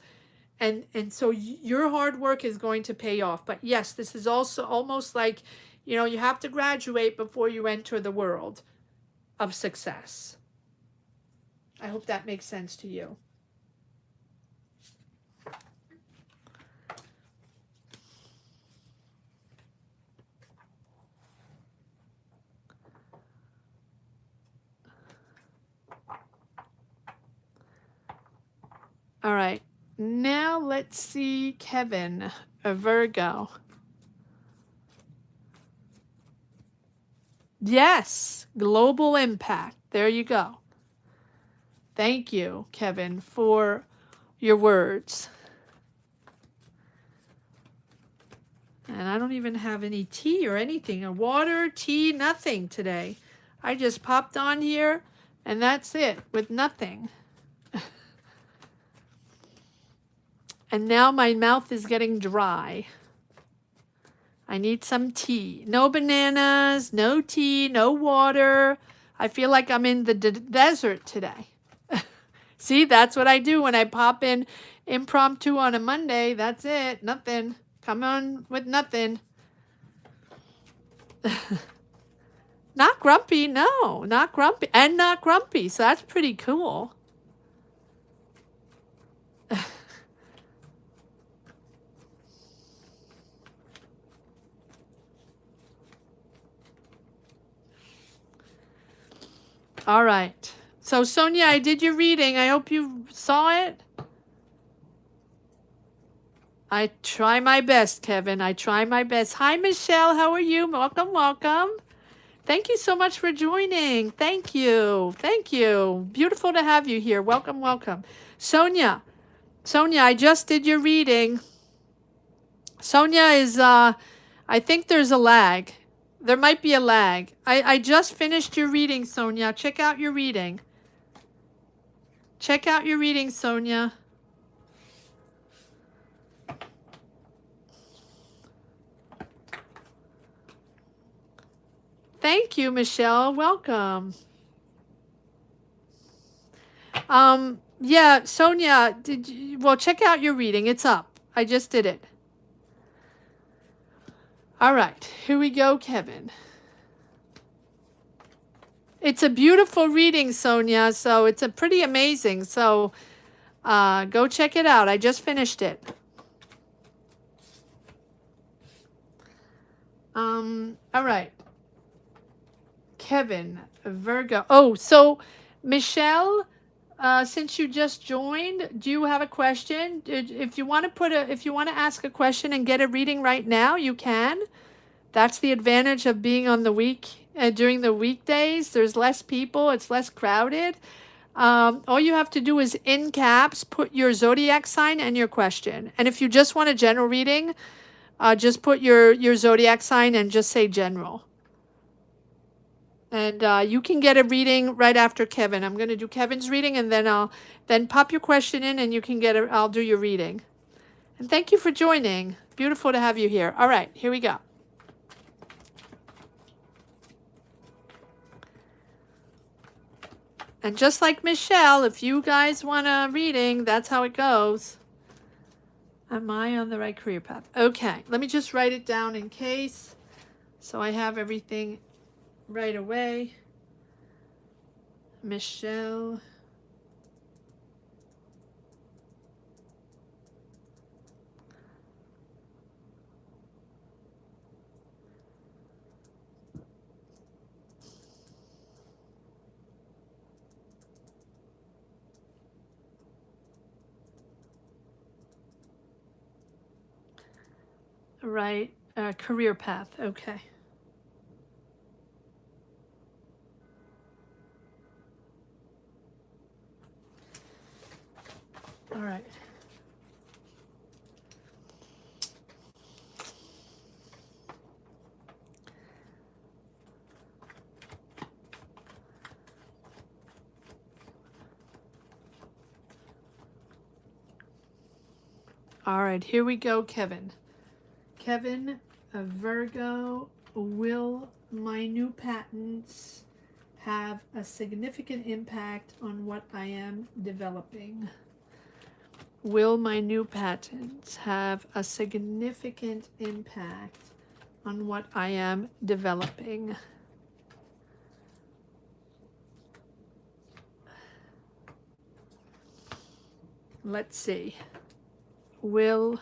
And so your hard work is going to pay off. But yes, this is also almost like, you have to graduate before you enter the world of success. I hope that makes sense to you. All right. Now let's see Kevin, a Virgo. Yes, global impact. There you go. Thank you, Kevin, for your words. And I don't even have any tea or anything, or water, tea, nothing today. I just popped on here, and that's it, with nothing. And now my mouth is getting dry. I need some tea. No bananas, no tea, no water. I feel like I'm in the desert today. See, that's what I do when I pop in impromptu on a Monday. That's it. Nothing. Come on with nothing. Not grumpy. No, not grumpy. And not grumpy. So that's pretty cool. All right. So, Sonia, I did your reading. I hope you saw it. I try my best, Kevin. I try my best. Hi, Michelle. How are you? Welcome, welcome. Thank you so much for joining. Thank you. Thank you. Beautiful to have you here. Welcome, welcome. Sonia, I just did your reading. Sonia is, I think there's a lag. There might be a lag. I just finished your reading, Sonia. Check out your reading. Check out your reading, Sonia. Thank you, Michelle. Welcome. Yeah, Sonia, well, check out your reading. It's up. I just did it. All right, here we go, Kevin. It's a beautiful reading, Sonia, so it's a pretty amazing. So go check it out. I just finished it. All right. Kevin, Virgo. Oh, so Michelle, since you just joined, do you have a question? If you want to ask a question and get a reading right now, you can. That's the advantage of being on the during the weekdays. There's less people. It's less crowded. All you have to do is in caps, put your zodiac sign and your question. And if you just want a general reading, just put your zodiac sign and just say general. And you can get a reading right after Kevin. I'm going to do Kevin's reading, and then I'll pop your question in, and you can I'll do your reading. And thank you for joining. Beautiful to have you here. All right, here we go. And just like Michelle, if you guys want a reading, that's how it goes. Am I on the right career path? Okay, let me just write it down in case, so I have everything right away. Michelle. Right, career path. Okay. All right. All right, here we go, Kevin. Kevin, a Virgo, will my new patents have a significant impact on what I am developing? Will my new patents have a significant impact on what I am developing? Let's see. Will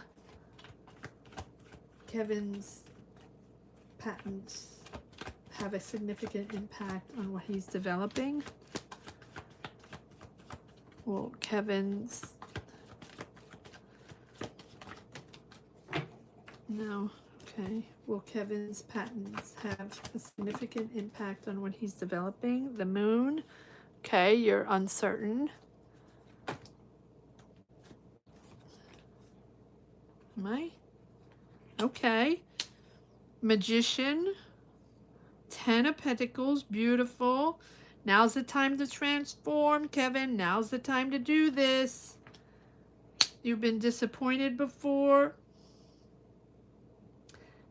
Kevin's patents have a significant impact on what he's developing? Will Kevin's... No. Okay. Will Kevin's patents have a significant impact on what he's developing? The moon. Okay, you're uncertain. Am I? Okay. Magician. 10 of Pentacles. Beautiful. Now's the time to transform, Kevin. Now's the time to do this. You've been disappointed before.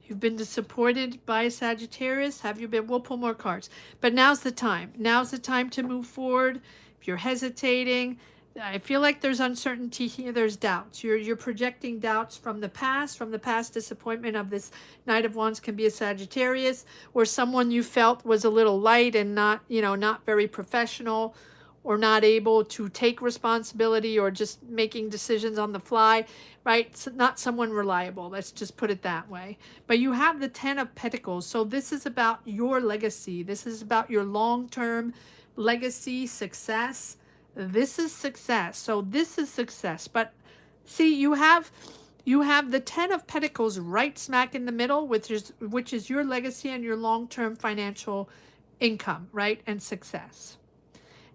You've been disappointed by Sagittarius. Have you been? We'll pull more cards. But now's the time. Now's the time to move forward. If you're hesitating, I feel like there's uncertainty here. There's doubts. You're projecting doubts from the past disappointment of this Knight of Wands. Can be a Sagittarius, or someone you felt was a little light and not, not very professional, or not able to take responsibility, or just making decisions on the fly, right? So not someone reliable. Let's just put it that way. But you have the 10 of Pentacles. So this is about your legacy. This is about your long-term legacy, success. This is success. So this is success. But see, you have the 10 of Pentacles right smack in the middle, which is your legacy and your long-term financial income, right? And success.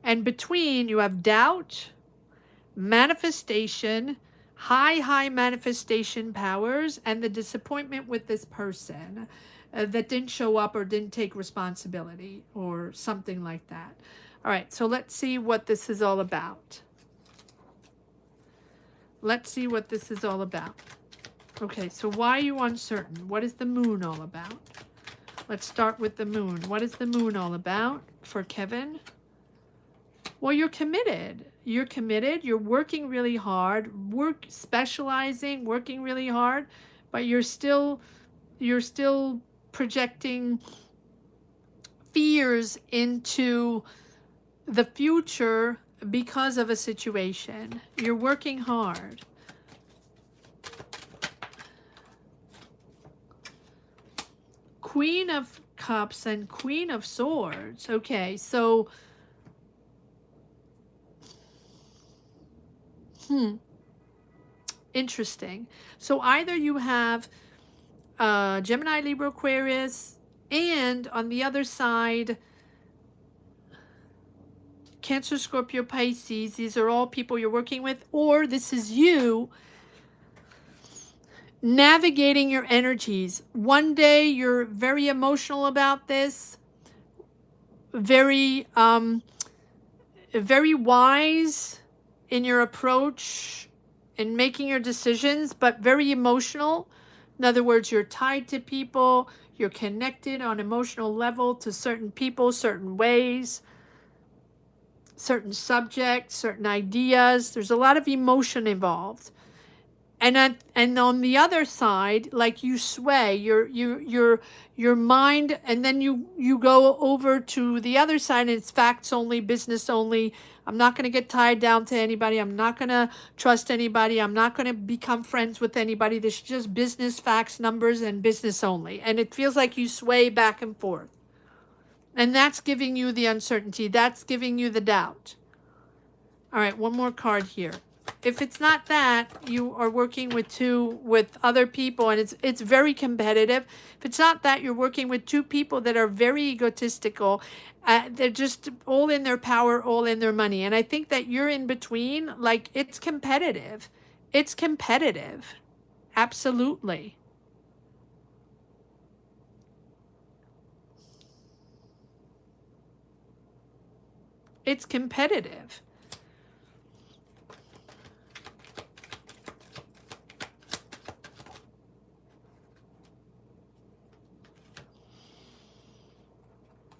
And between, you have doubt, manifestation, high manifestation powers, and the disappointment with this person that didn't show up or didn't take responsibility or something like that. All right, so let's see what this is all about. Let's see what this is all about. Okay, so why are you uncertain? What is the moon all about? Let's start with the moon. What is the moon all about for Kevin? Well, you're committed. You're committed. You're working really hard, specializing, working really hard, but you're still projecting fears into the future because of a situation. You're working hard. Queen of Cups and Queen of Swords. Okay, so interesting. So either you have Gemini, Libra, Aquarius, and on the other side, Cancer, Scorpio, Pisces. These are all people you're working with, or this is you navigating your energies. One day you're very emotional about this, very wise in your approach and making your decisions, but very emotional. In other words, you're tied to people, you're connected on emotional level to certain people, certain ways, certain subjects, certain ideas. There's a lot of emotion involved. And on the other side, like you sway your mind, and then you go over to the other side, and it's facts only, business only. I'm not going to get tied down to anybody. I'm not going to trust anybody. I'm not going to become friends with anybody. This is just business, facts, numbers, and business only. And it feels like you sway back and forth. And that's giving you the uncertainty. That's giving you the doubt. All right, one more card here. If it's not that, you are working with other people, and it's very competitive. If it's not that, you're working with two people that are very egotistical. They're just all in their power, all in their money. And I think that you're in between. Like, it's competitive. It's competitive. Absolutely. It's competitive.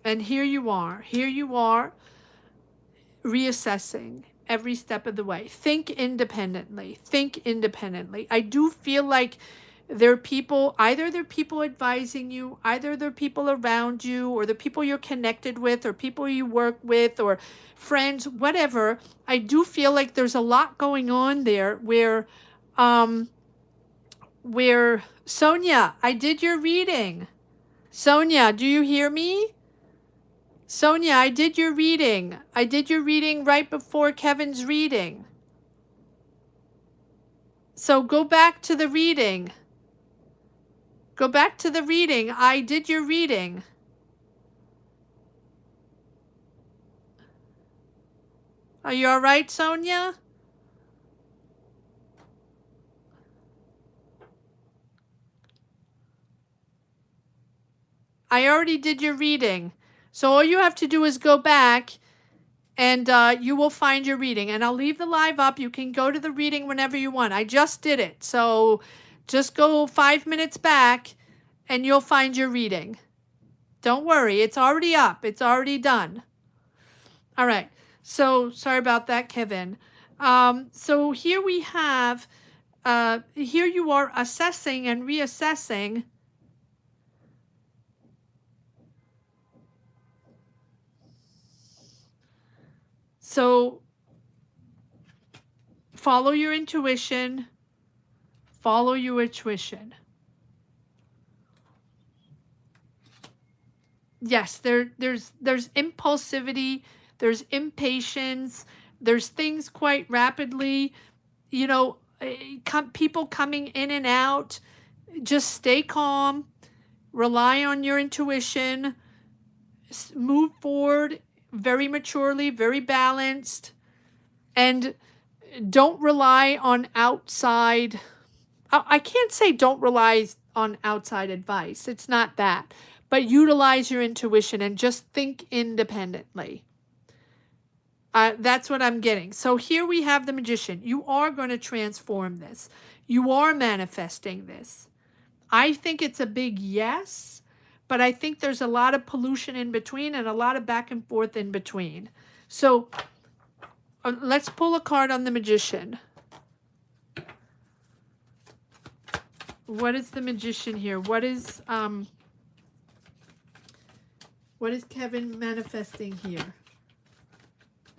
And here you are reassessing every step of the way. Think independently. I do feel like there are people, either they're people advising you, either they're people around you, or the people you're connected with, or people you work with, or friends, whatever. I do feel like there's a lot going on there where Sonia, I did your reading. Sonia, do you hear me? Sonia, I did your reading. I did your reading right before Kevin's reading. So go back to the reading. Go back to the reading. I did your reading. Are you all right, Sonia? I already did your reading. So all you have to do is go back, and you will find your reading. And I'll leave the live up. You can go to the reading whenever you want. I just did it. So just go 5 minutes back, and you'll find your reading. Don't worry. It's already up. It's already done. All right. So sorry about that, Kevin. So here we have, here you are assessing and reassessing. So follow your intuition. Follow your intuition. Yes, there's impulsivity, there's impatience, there's things quite rapidly, you know, people coming in and out. Just stay calm, rely on your intuition, move forward very maturely, very balanced, and don't rely on outside. I can't say don't rely on outside advice. It's not that. But utilize your intuition and just think independently. That's what I'm getting. So here we have the Magician. You are going to transform this. You are manifesting this. I think it's a big yes, but I think there's a lot of pollution in between and a lot of back and forth in between. So let's pull a card on the Magician. What is the Magician here? What is Kevin manifesting here?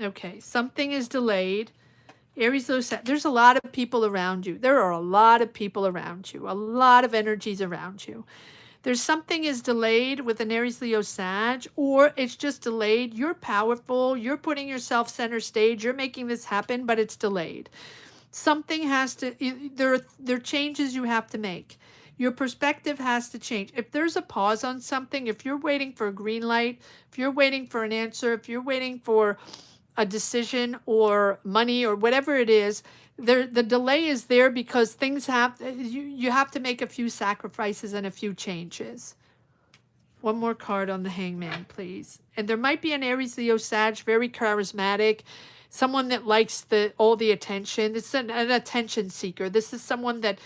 Okay, something is delayed. Aries, there's a lot of people around you. There are a lot of people around you. A lot of energies around you. There's something is delayed with an Aries, Leo, Sag, or it's just delayed. You're powerful. You're putting yourself center stage. You're making this happen, but it's delayed. Something has to, there are changes you have to make. Your perspective has to change. If there's a pause on something, if you're waiting for a green light, if you're waiting for an answer, if you're waiting for a decision or money or whatever it is, the delay is there because things you have to make a few sacrifices and a few changes. One more card on the Hangman, please. And there might be an Aries, Leo, Sag, very charismatic. someone that likes all the attention. It's an attention seeker. This is someone that,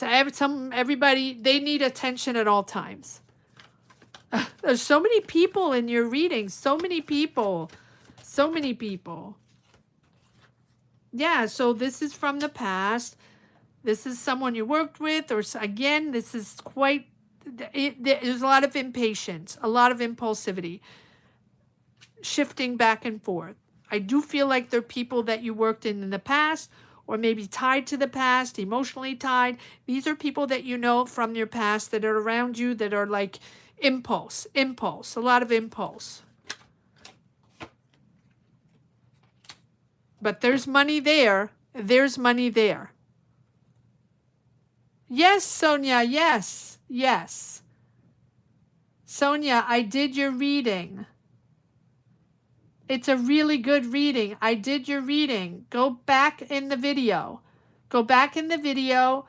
everybody, they need attention at all times. There's so many people in your reading. So many people. So many people. Yeah, so this is from the past. This is someone you worked with, or again, this is quite, there's a lot of impatience, a lot of impulsivity, shifting back and forth. I do feel like they're people that you worked in the past, or maybe tied to the past, emotionally tied. These are people that you know from your past that are around you that are like impulse, a lot of impulse. But there's money there. There's money there. Yes, Sonia, yes, yes. Sonia, I did your reading. It's a really good reading. I did your reading. Go back in the video. Go back in the video.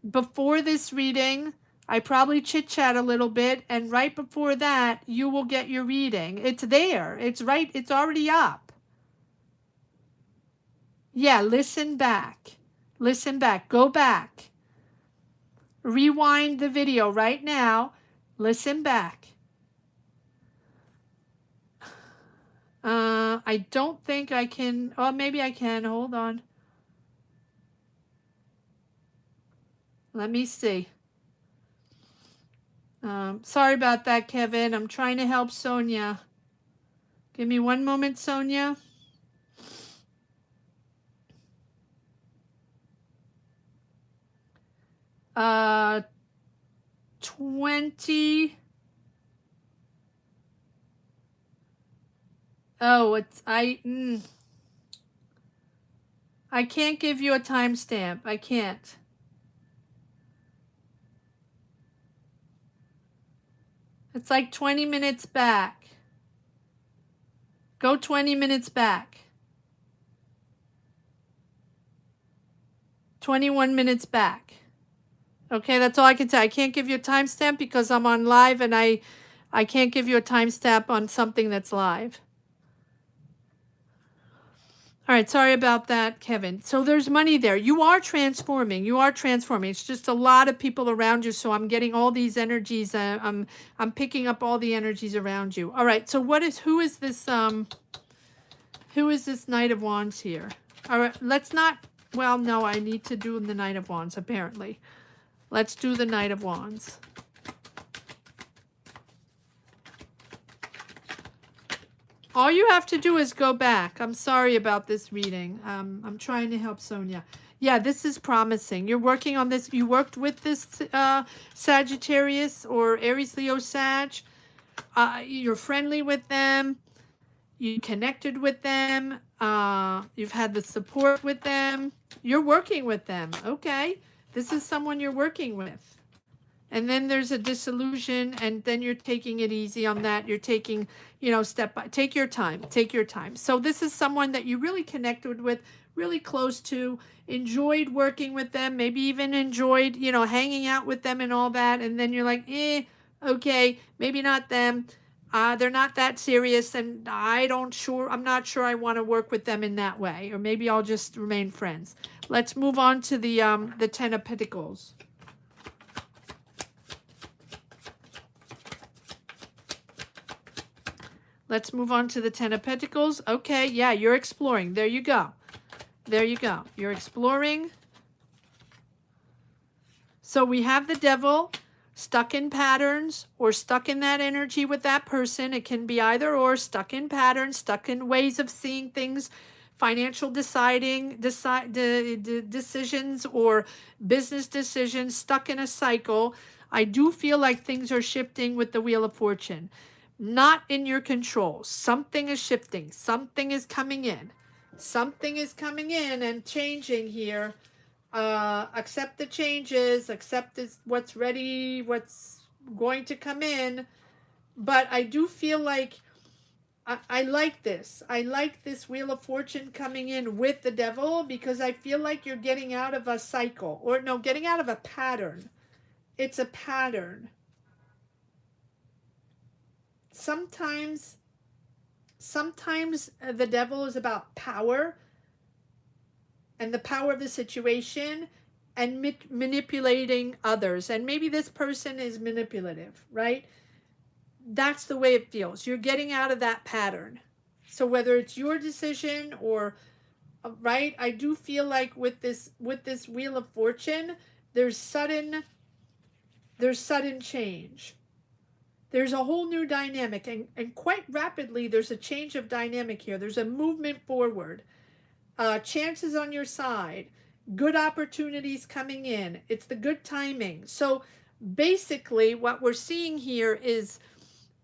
Before this reading, I probably chit-chat a little bit, and right before that, you will get your reading. It's there. It's right. It's already up. Yeah, listen back. Listen back. Go back. Rewind the video right now. Listen back. I don't think I can. Oh, maybe I can. Hold on. Let me see. Sorry about that, Kevin. I'm trying to help Sonia. Give me one moment, Sonia. Uh, 20. Oh, I can't give you a timestamp. I can't. It's like 20 minutes back. Go 20 minutes back. 21 minutes back. Okay, that's all I can say. I can't give you a timestamp because I'm on live, and I can't give you a timestamp on something that's live. All right, sorry about that, Kevin. So there's money there. You are transforming. You are transforming. It's just a lot of people around you, so I'm getting all these energies. I'm picking up all the energies around you. All right, so who is this Knight of Wands here? All right, let's not, well, no, I need to do the Knight of Wands, apparently. Let's do the Knight of Wands. All you have to do is go back. I'm sorry about this reading. I'm trying to help Sonia. Yeah, this is promising. You're working on this. You worked with this Sagittarius or Aries, Leo, Sag. You're friendly with them. You connected with them. You've had the support with them. You're working with them. Okay. This is someone you're working with. And then there's a disillusion, and then you're taking it easy on that. You're taking, step by, take your time, take your time. So this is someone that you really connected with, really close to, enjoyed working with them, maybe even enjoyed, hanging out with them and all that. And then you're like, okay, maybe not them. They're not that serious, and I'm not sure I want to work with them in that way. Or maybe I'll just remain friends. Let's move on to the Ten of Pentacles. Let's move on to the Ten of Pentacles. Okay, yeah, you're exploring. There you go. There you go. You're exploring. So we have the Devil stuck in patterns or stuck in that energy with that person. It can be either or, stuck in patterns, stuck in ways of seeing things, financial decisions or business decisions, stuck in a cycle. I do feel like things are shifting with the Wheel of Fortune. Not in your control. Something is shifting. Something is coming in. Something is coming in and changing here. Accept the changes. Accept what's ready, what's going to come in. But I do feel like I like this. I like this Wheel of Fortune coming in with the Devil, because I feel like you're getting out of a cycle. Or no, getting out of a pattern. It's a pattern. Sometimes sometimes the devil is about power and the power of the situation and manipulating others. And maybe this person is manipulative, right? That's the way it feels. You're getting out of that pattern. So whether it's your decision or right, I do feel like with this Wheel of Fortune, there's sudden change. There's a whole new dynamic, and quite rapidly there's a change of dynamic here. There's a movement forward. Chances on your side, good opportunities coming in. It's the good timing. So basically what we're seeing here is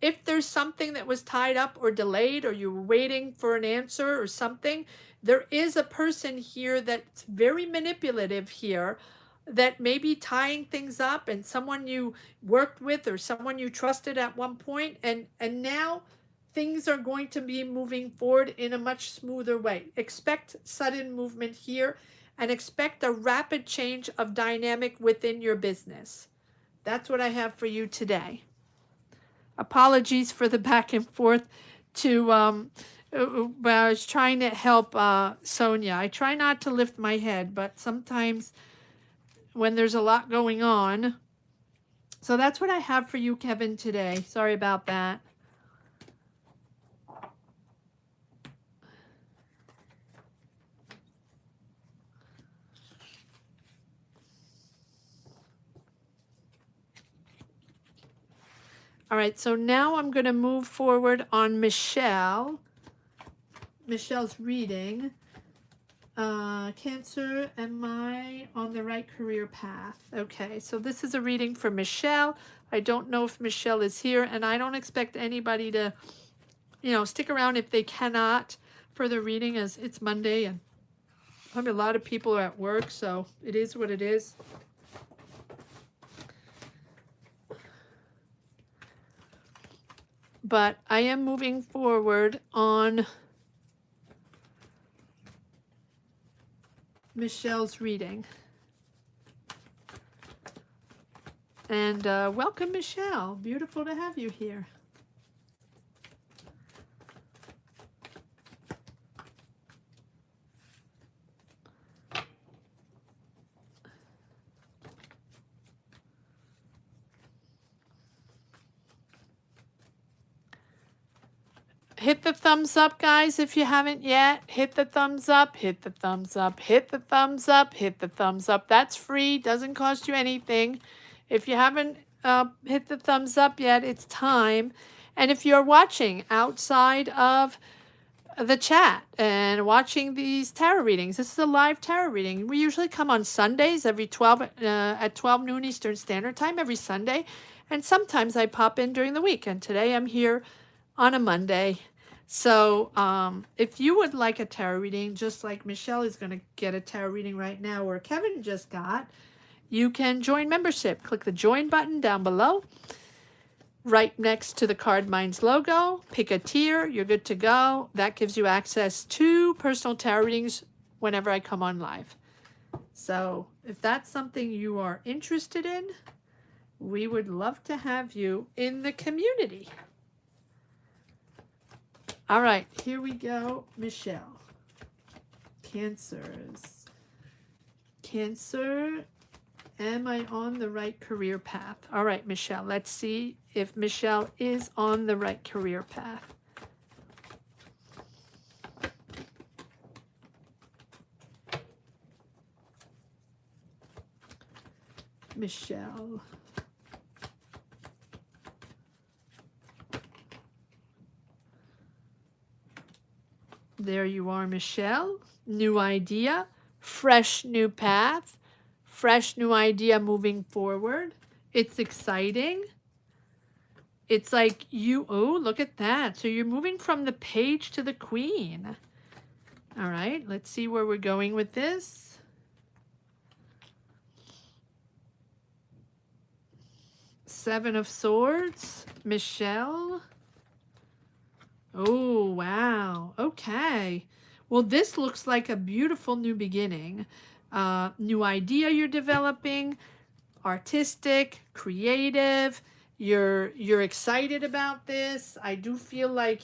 if there's something that was tied up or delayed, or you were waiting for an answer or something, there is a person here that's very manipulative here that may be tying things up, and someone you worked with or someone you trusted at one point, and now things are going to be moving forward in a much smoother way. Expect sudden movement here and expect a rapid change of dynamic within your business. That's what I have for you today. Apologies for the back and forth to but I was trying to help Sonia. I try not to lift my head, but sometimes when there's a lot going on. So that's what I have for you, Kevin, today. Sorry about that. All right, so now I'm going to move forward on Michelle. Michelle's reading. Cancer, am I on the right career path? Okay, so this is a reading for Michelle. I don't know if Michelle is here, and I don't expect anybody to, stick around if they cannot for the reading, as it's Monday and probably a lot of people are at work, so it is what it is. But I am moving forward on Michelle's reading. And welcome, Michelle. Beautiful to have you here. Hit the thumbs up, guys, if you haven't yet. Hit the thumbs up, hit the thumbs up, hit the thumbs up, hit the thumbs up. That's free, doesn't cost you anything. If you haven't hit the thumbs up yet, it's time. And if you're watching outside of the chat and watching these tarot readings, this is a live tarot reading. We usually come on Sundays at 12 noon Eastern Standard Time every Sunday. And sometimes I pop in during the week. And today I'm here on a Monday. So if you would like a tarot reading, just like Michelle is going to get a tarot reading right now, or Kevin just got, you can join membership. Click the join button down below, right next to the Card Minds logo. Pick a tier. You're good to go. That gives you access to personal tarot readings whenever I come on live. So if that's something you are interested in, we would love to have you in the community. All right, here we go, Michelle. Cancers. Cancer, am I on the right career path? All right, Michelle, let's see if Michelle is on the right career path. Michelle. There you are, Michelle. New idea, fresh new path, fresh new idea moving forward. It's exciting. It's like oh, look at that. So you're moving from the Page to the Queen. All right, let's see where we're going with this. Seven of Swords, Michelle. Oh, wow. Okay. Well, this looks like a beautiful new beginning. New idea you're developing, artistic, creative. You're excited about this. I do feel like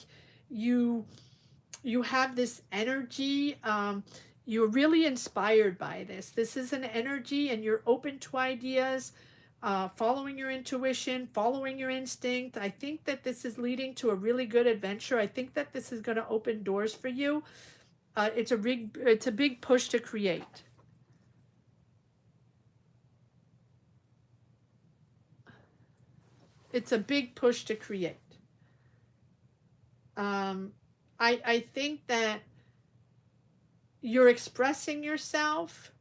you have this energy. You're really inspired by this. This is an energy, and you're open to ideas, following your intuition, following your instinct. I think that this is leading to a really good adventure. I think that this is going to open doors for you. It's a big push to create. It's a big push to create. I think that you're expressing yourself.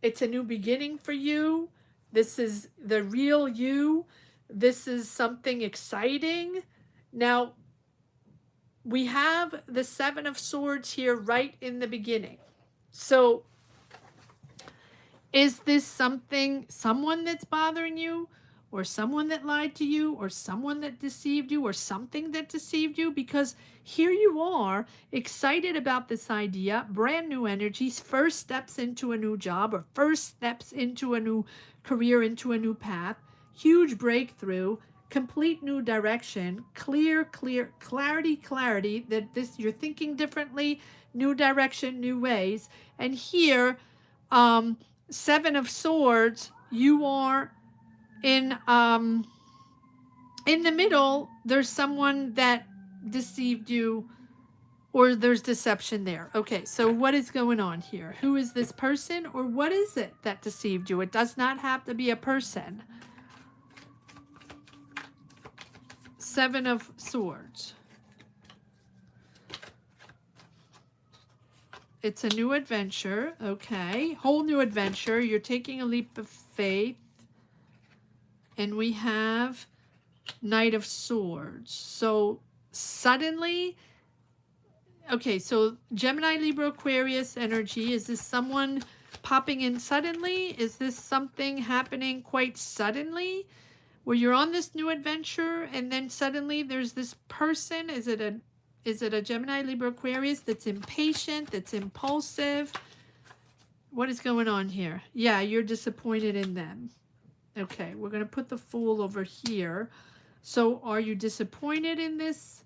It's a new beginning for you. This is the real you. This is something exciting. Now, we have the Seven of Swords here right in the beginning. So, is this someone that's bothering you, or someone that lied to you, or someone that deceived you, or something that deceived you? Because here you are, excited about this idea, brand new energies, first steps into a new job, or first steps into a new career, into a new path, huge breakthrough, complete new direction, clarity, that this, you're thinking differently, new direction, new ways. And here, Seven of Swords, you are in the middle. There's someone that deceived you, or there's deception there. Okay, so what is going on here? Who is this person, or what is it that deceived you? It does not have to be a person. Seven of Swords. It's a new adventure. Okay, whole new adventure. You're taking a leap of faith. And we have Knight of Swords. So suddenly, okay, so Gemini, Libra, Aquarius energy. Is this someone popping in suddenly? Is this something happening quite suddenly, where you're on this new adventure and then suddenly there's this person? Is it a Gemini, Libra, Aquarius that's impatient, that's impulsive? What is going on here? Yeah, you're disappointed in them. Okay, we're going to put the Fool over here. So are you disappointed in this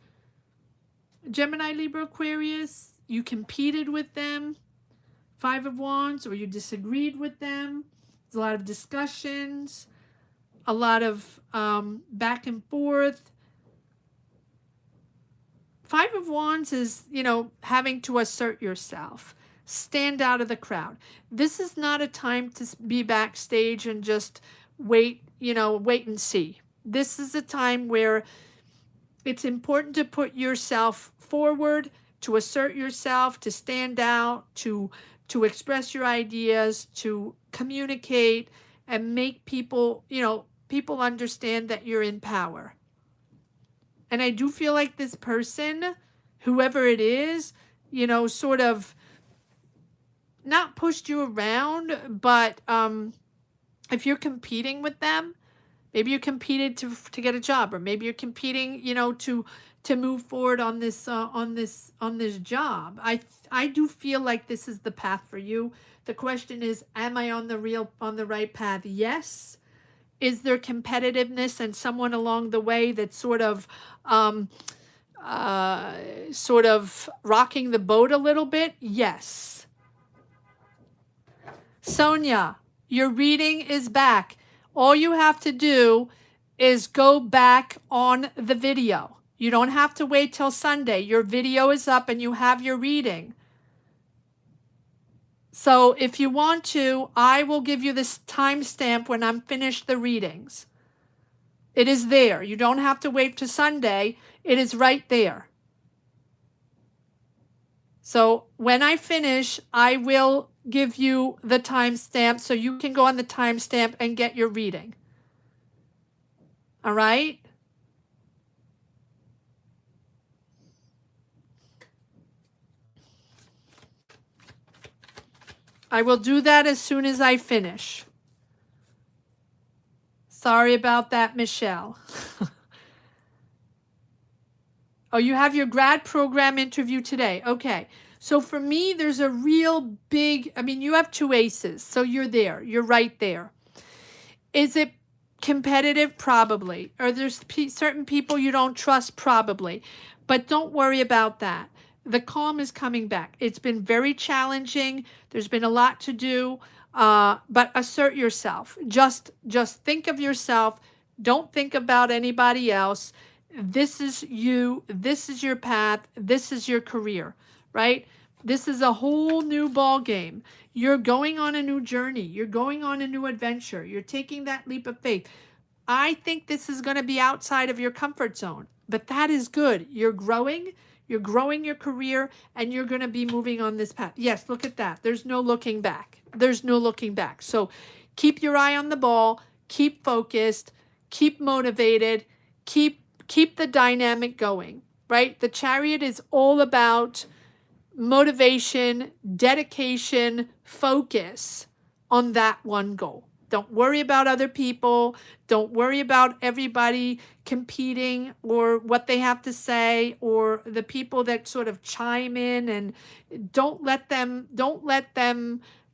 Gemini, Libra, Aquarius? You competed with them, Five of Wands, or you disagreed with them? There's a lot of discussions, a lot of back and forth. Five of Wands is, having to assert yourself, stand out of the crowd. This is not a time to be backstage and just wait and see. This is a time where it's important to put yourself forward, to assert yourself, to stand out, to express your ideas, to communicate, and make people understand that you're in power. And I do feel like this person, whoever it is, sort of not pushed you around, but if you're competing with them, maybe you competed to get a job, or maybe you're competing, to move forward on this job. I do feel like this is the path for you. The question is, am I on the right path? Yes. Is there competitiveness and someone along the way that's sort of rocking the boat a little bit? Yes. Sonia, your reading is back. All you have to do is go back on the video. You don't have to wait till Sunday. Your video is up and you have your reading. So if you want to, I will give you this timestamp when I'm finished the readings. It is there. You don't have to wait to Sunday. It is right there. So when I finish, I will give you the timestamp so you can go on the timestamp and get your reading. All right? I will do that as soon as I finish. Sorry about that, Michelle. Oh, you have your grad program interview today. Okay. So for me, there's a real big, you have two aces. So you're there. You're right there. Is it Competitive, probably. Or there's certain people you don't trust, probably. But don't worry about that. The calm is coming back. It's been very challenging. There's been a lot to do. But assert yourself. Just think of yourself. Don't think about anybody else. This is you. This is your path. This is your career, right? This is a whole new ball game. You're going on a new journey. You're going on a new adventure. You're taking that leap of faith. I think this is going to be outside of your comfort zone, but that is good. You're growing your career, and you're going to be moving on this path. Yes, look at that. There's no looking back. There's no looking back. So keep your eye on the ball, keep focused, keep motivated, keep the dynamic going, right? The Chariot is all about motivation, dedication, focus on that one goal. Don't worry about other people. Don't worry about everybody competing or what they have to say or the people that sort of chime in, and don't let them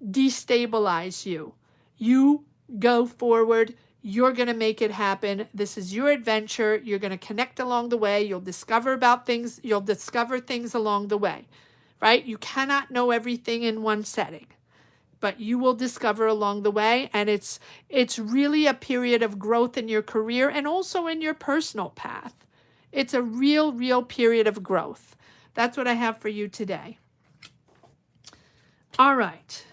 destabilize you. You go forward. You're going to make it happen. This is your adventure. You're going to connect along the way. You'll discover things along the way. Right? You cannot know everything in one setting, but you will discover along the way. And it's really a period of growth in your career and also in your personal path. It's a real period of growth. That's what I have for you today. All right.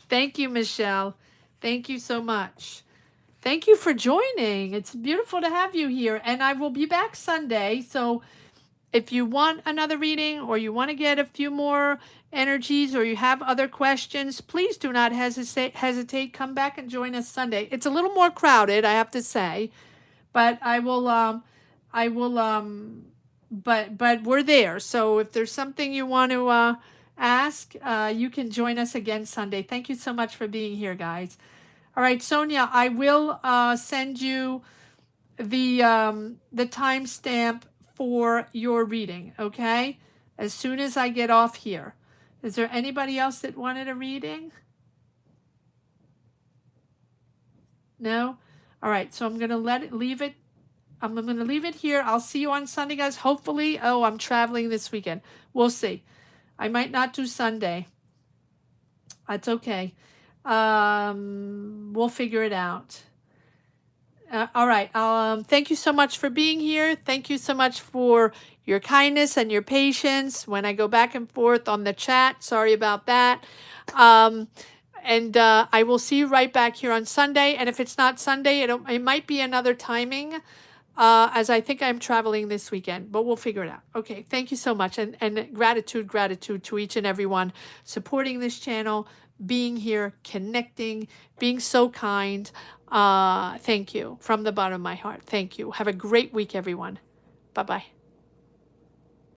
Thank you, Michelle. Thank you so much. Thank you for joining. It's beautiful to have you here. And I will be back Sunday. So if you want another reading or you want to get a few more energies or you have other questions, please do not hesitate. Come back and join us Sunday. It's a little more crowded, I have to say, but but we're there. So if there's something you want to ask, you can join us again Sunday. Thank you so much for being here, guys. All right, Sonia, I will send you the timestamp for your reading, okay? As soon as I get off here. Is there anybody else that wanted a reading? No? All right, so I'm going to leave it. I'm going to leave it here. I'll see you on Sunday, guys. Hopefully. Oh, I'm traveling this weekend. We'll see. I might not do Sunday. That's okay. We'll figure it out. All right. Thank you so much for being here. Thank you so much for your kindness and your patience when I go back and forth on the chat. Sorry about that. And I will see you right back here on Sunday. And if it's not Sunday, it might be another timing, as I think I'm traveling this weekend, but we'll figure it out. Okay. Thank you so much. And gratitude to each and everyone supporting this channel, being here, connecting, being so kind. Thank you from the bottom of my heart. Thank you. Have a great week, everyone. Bye-bye.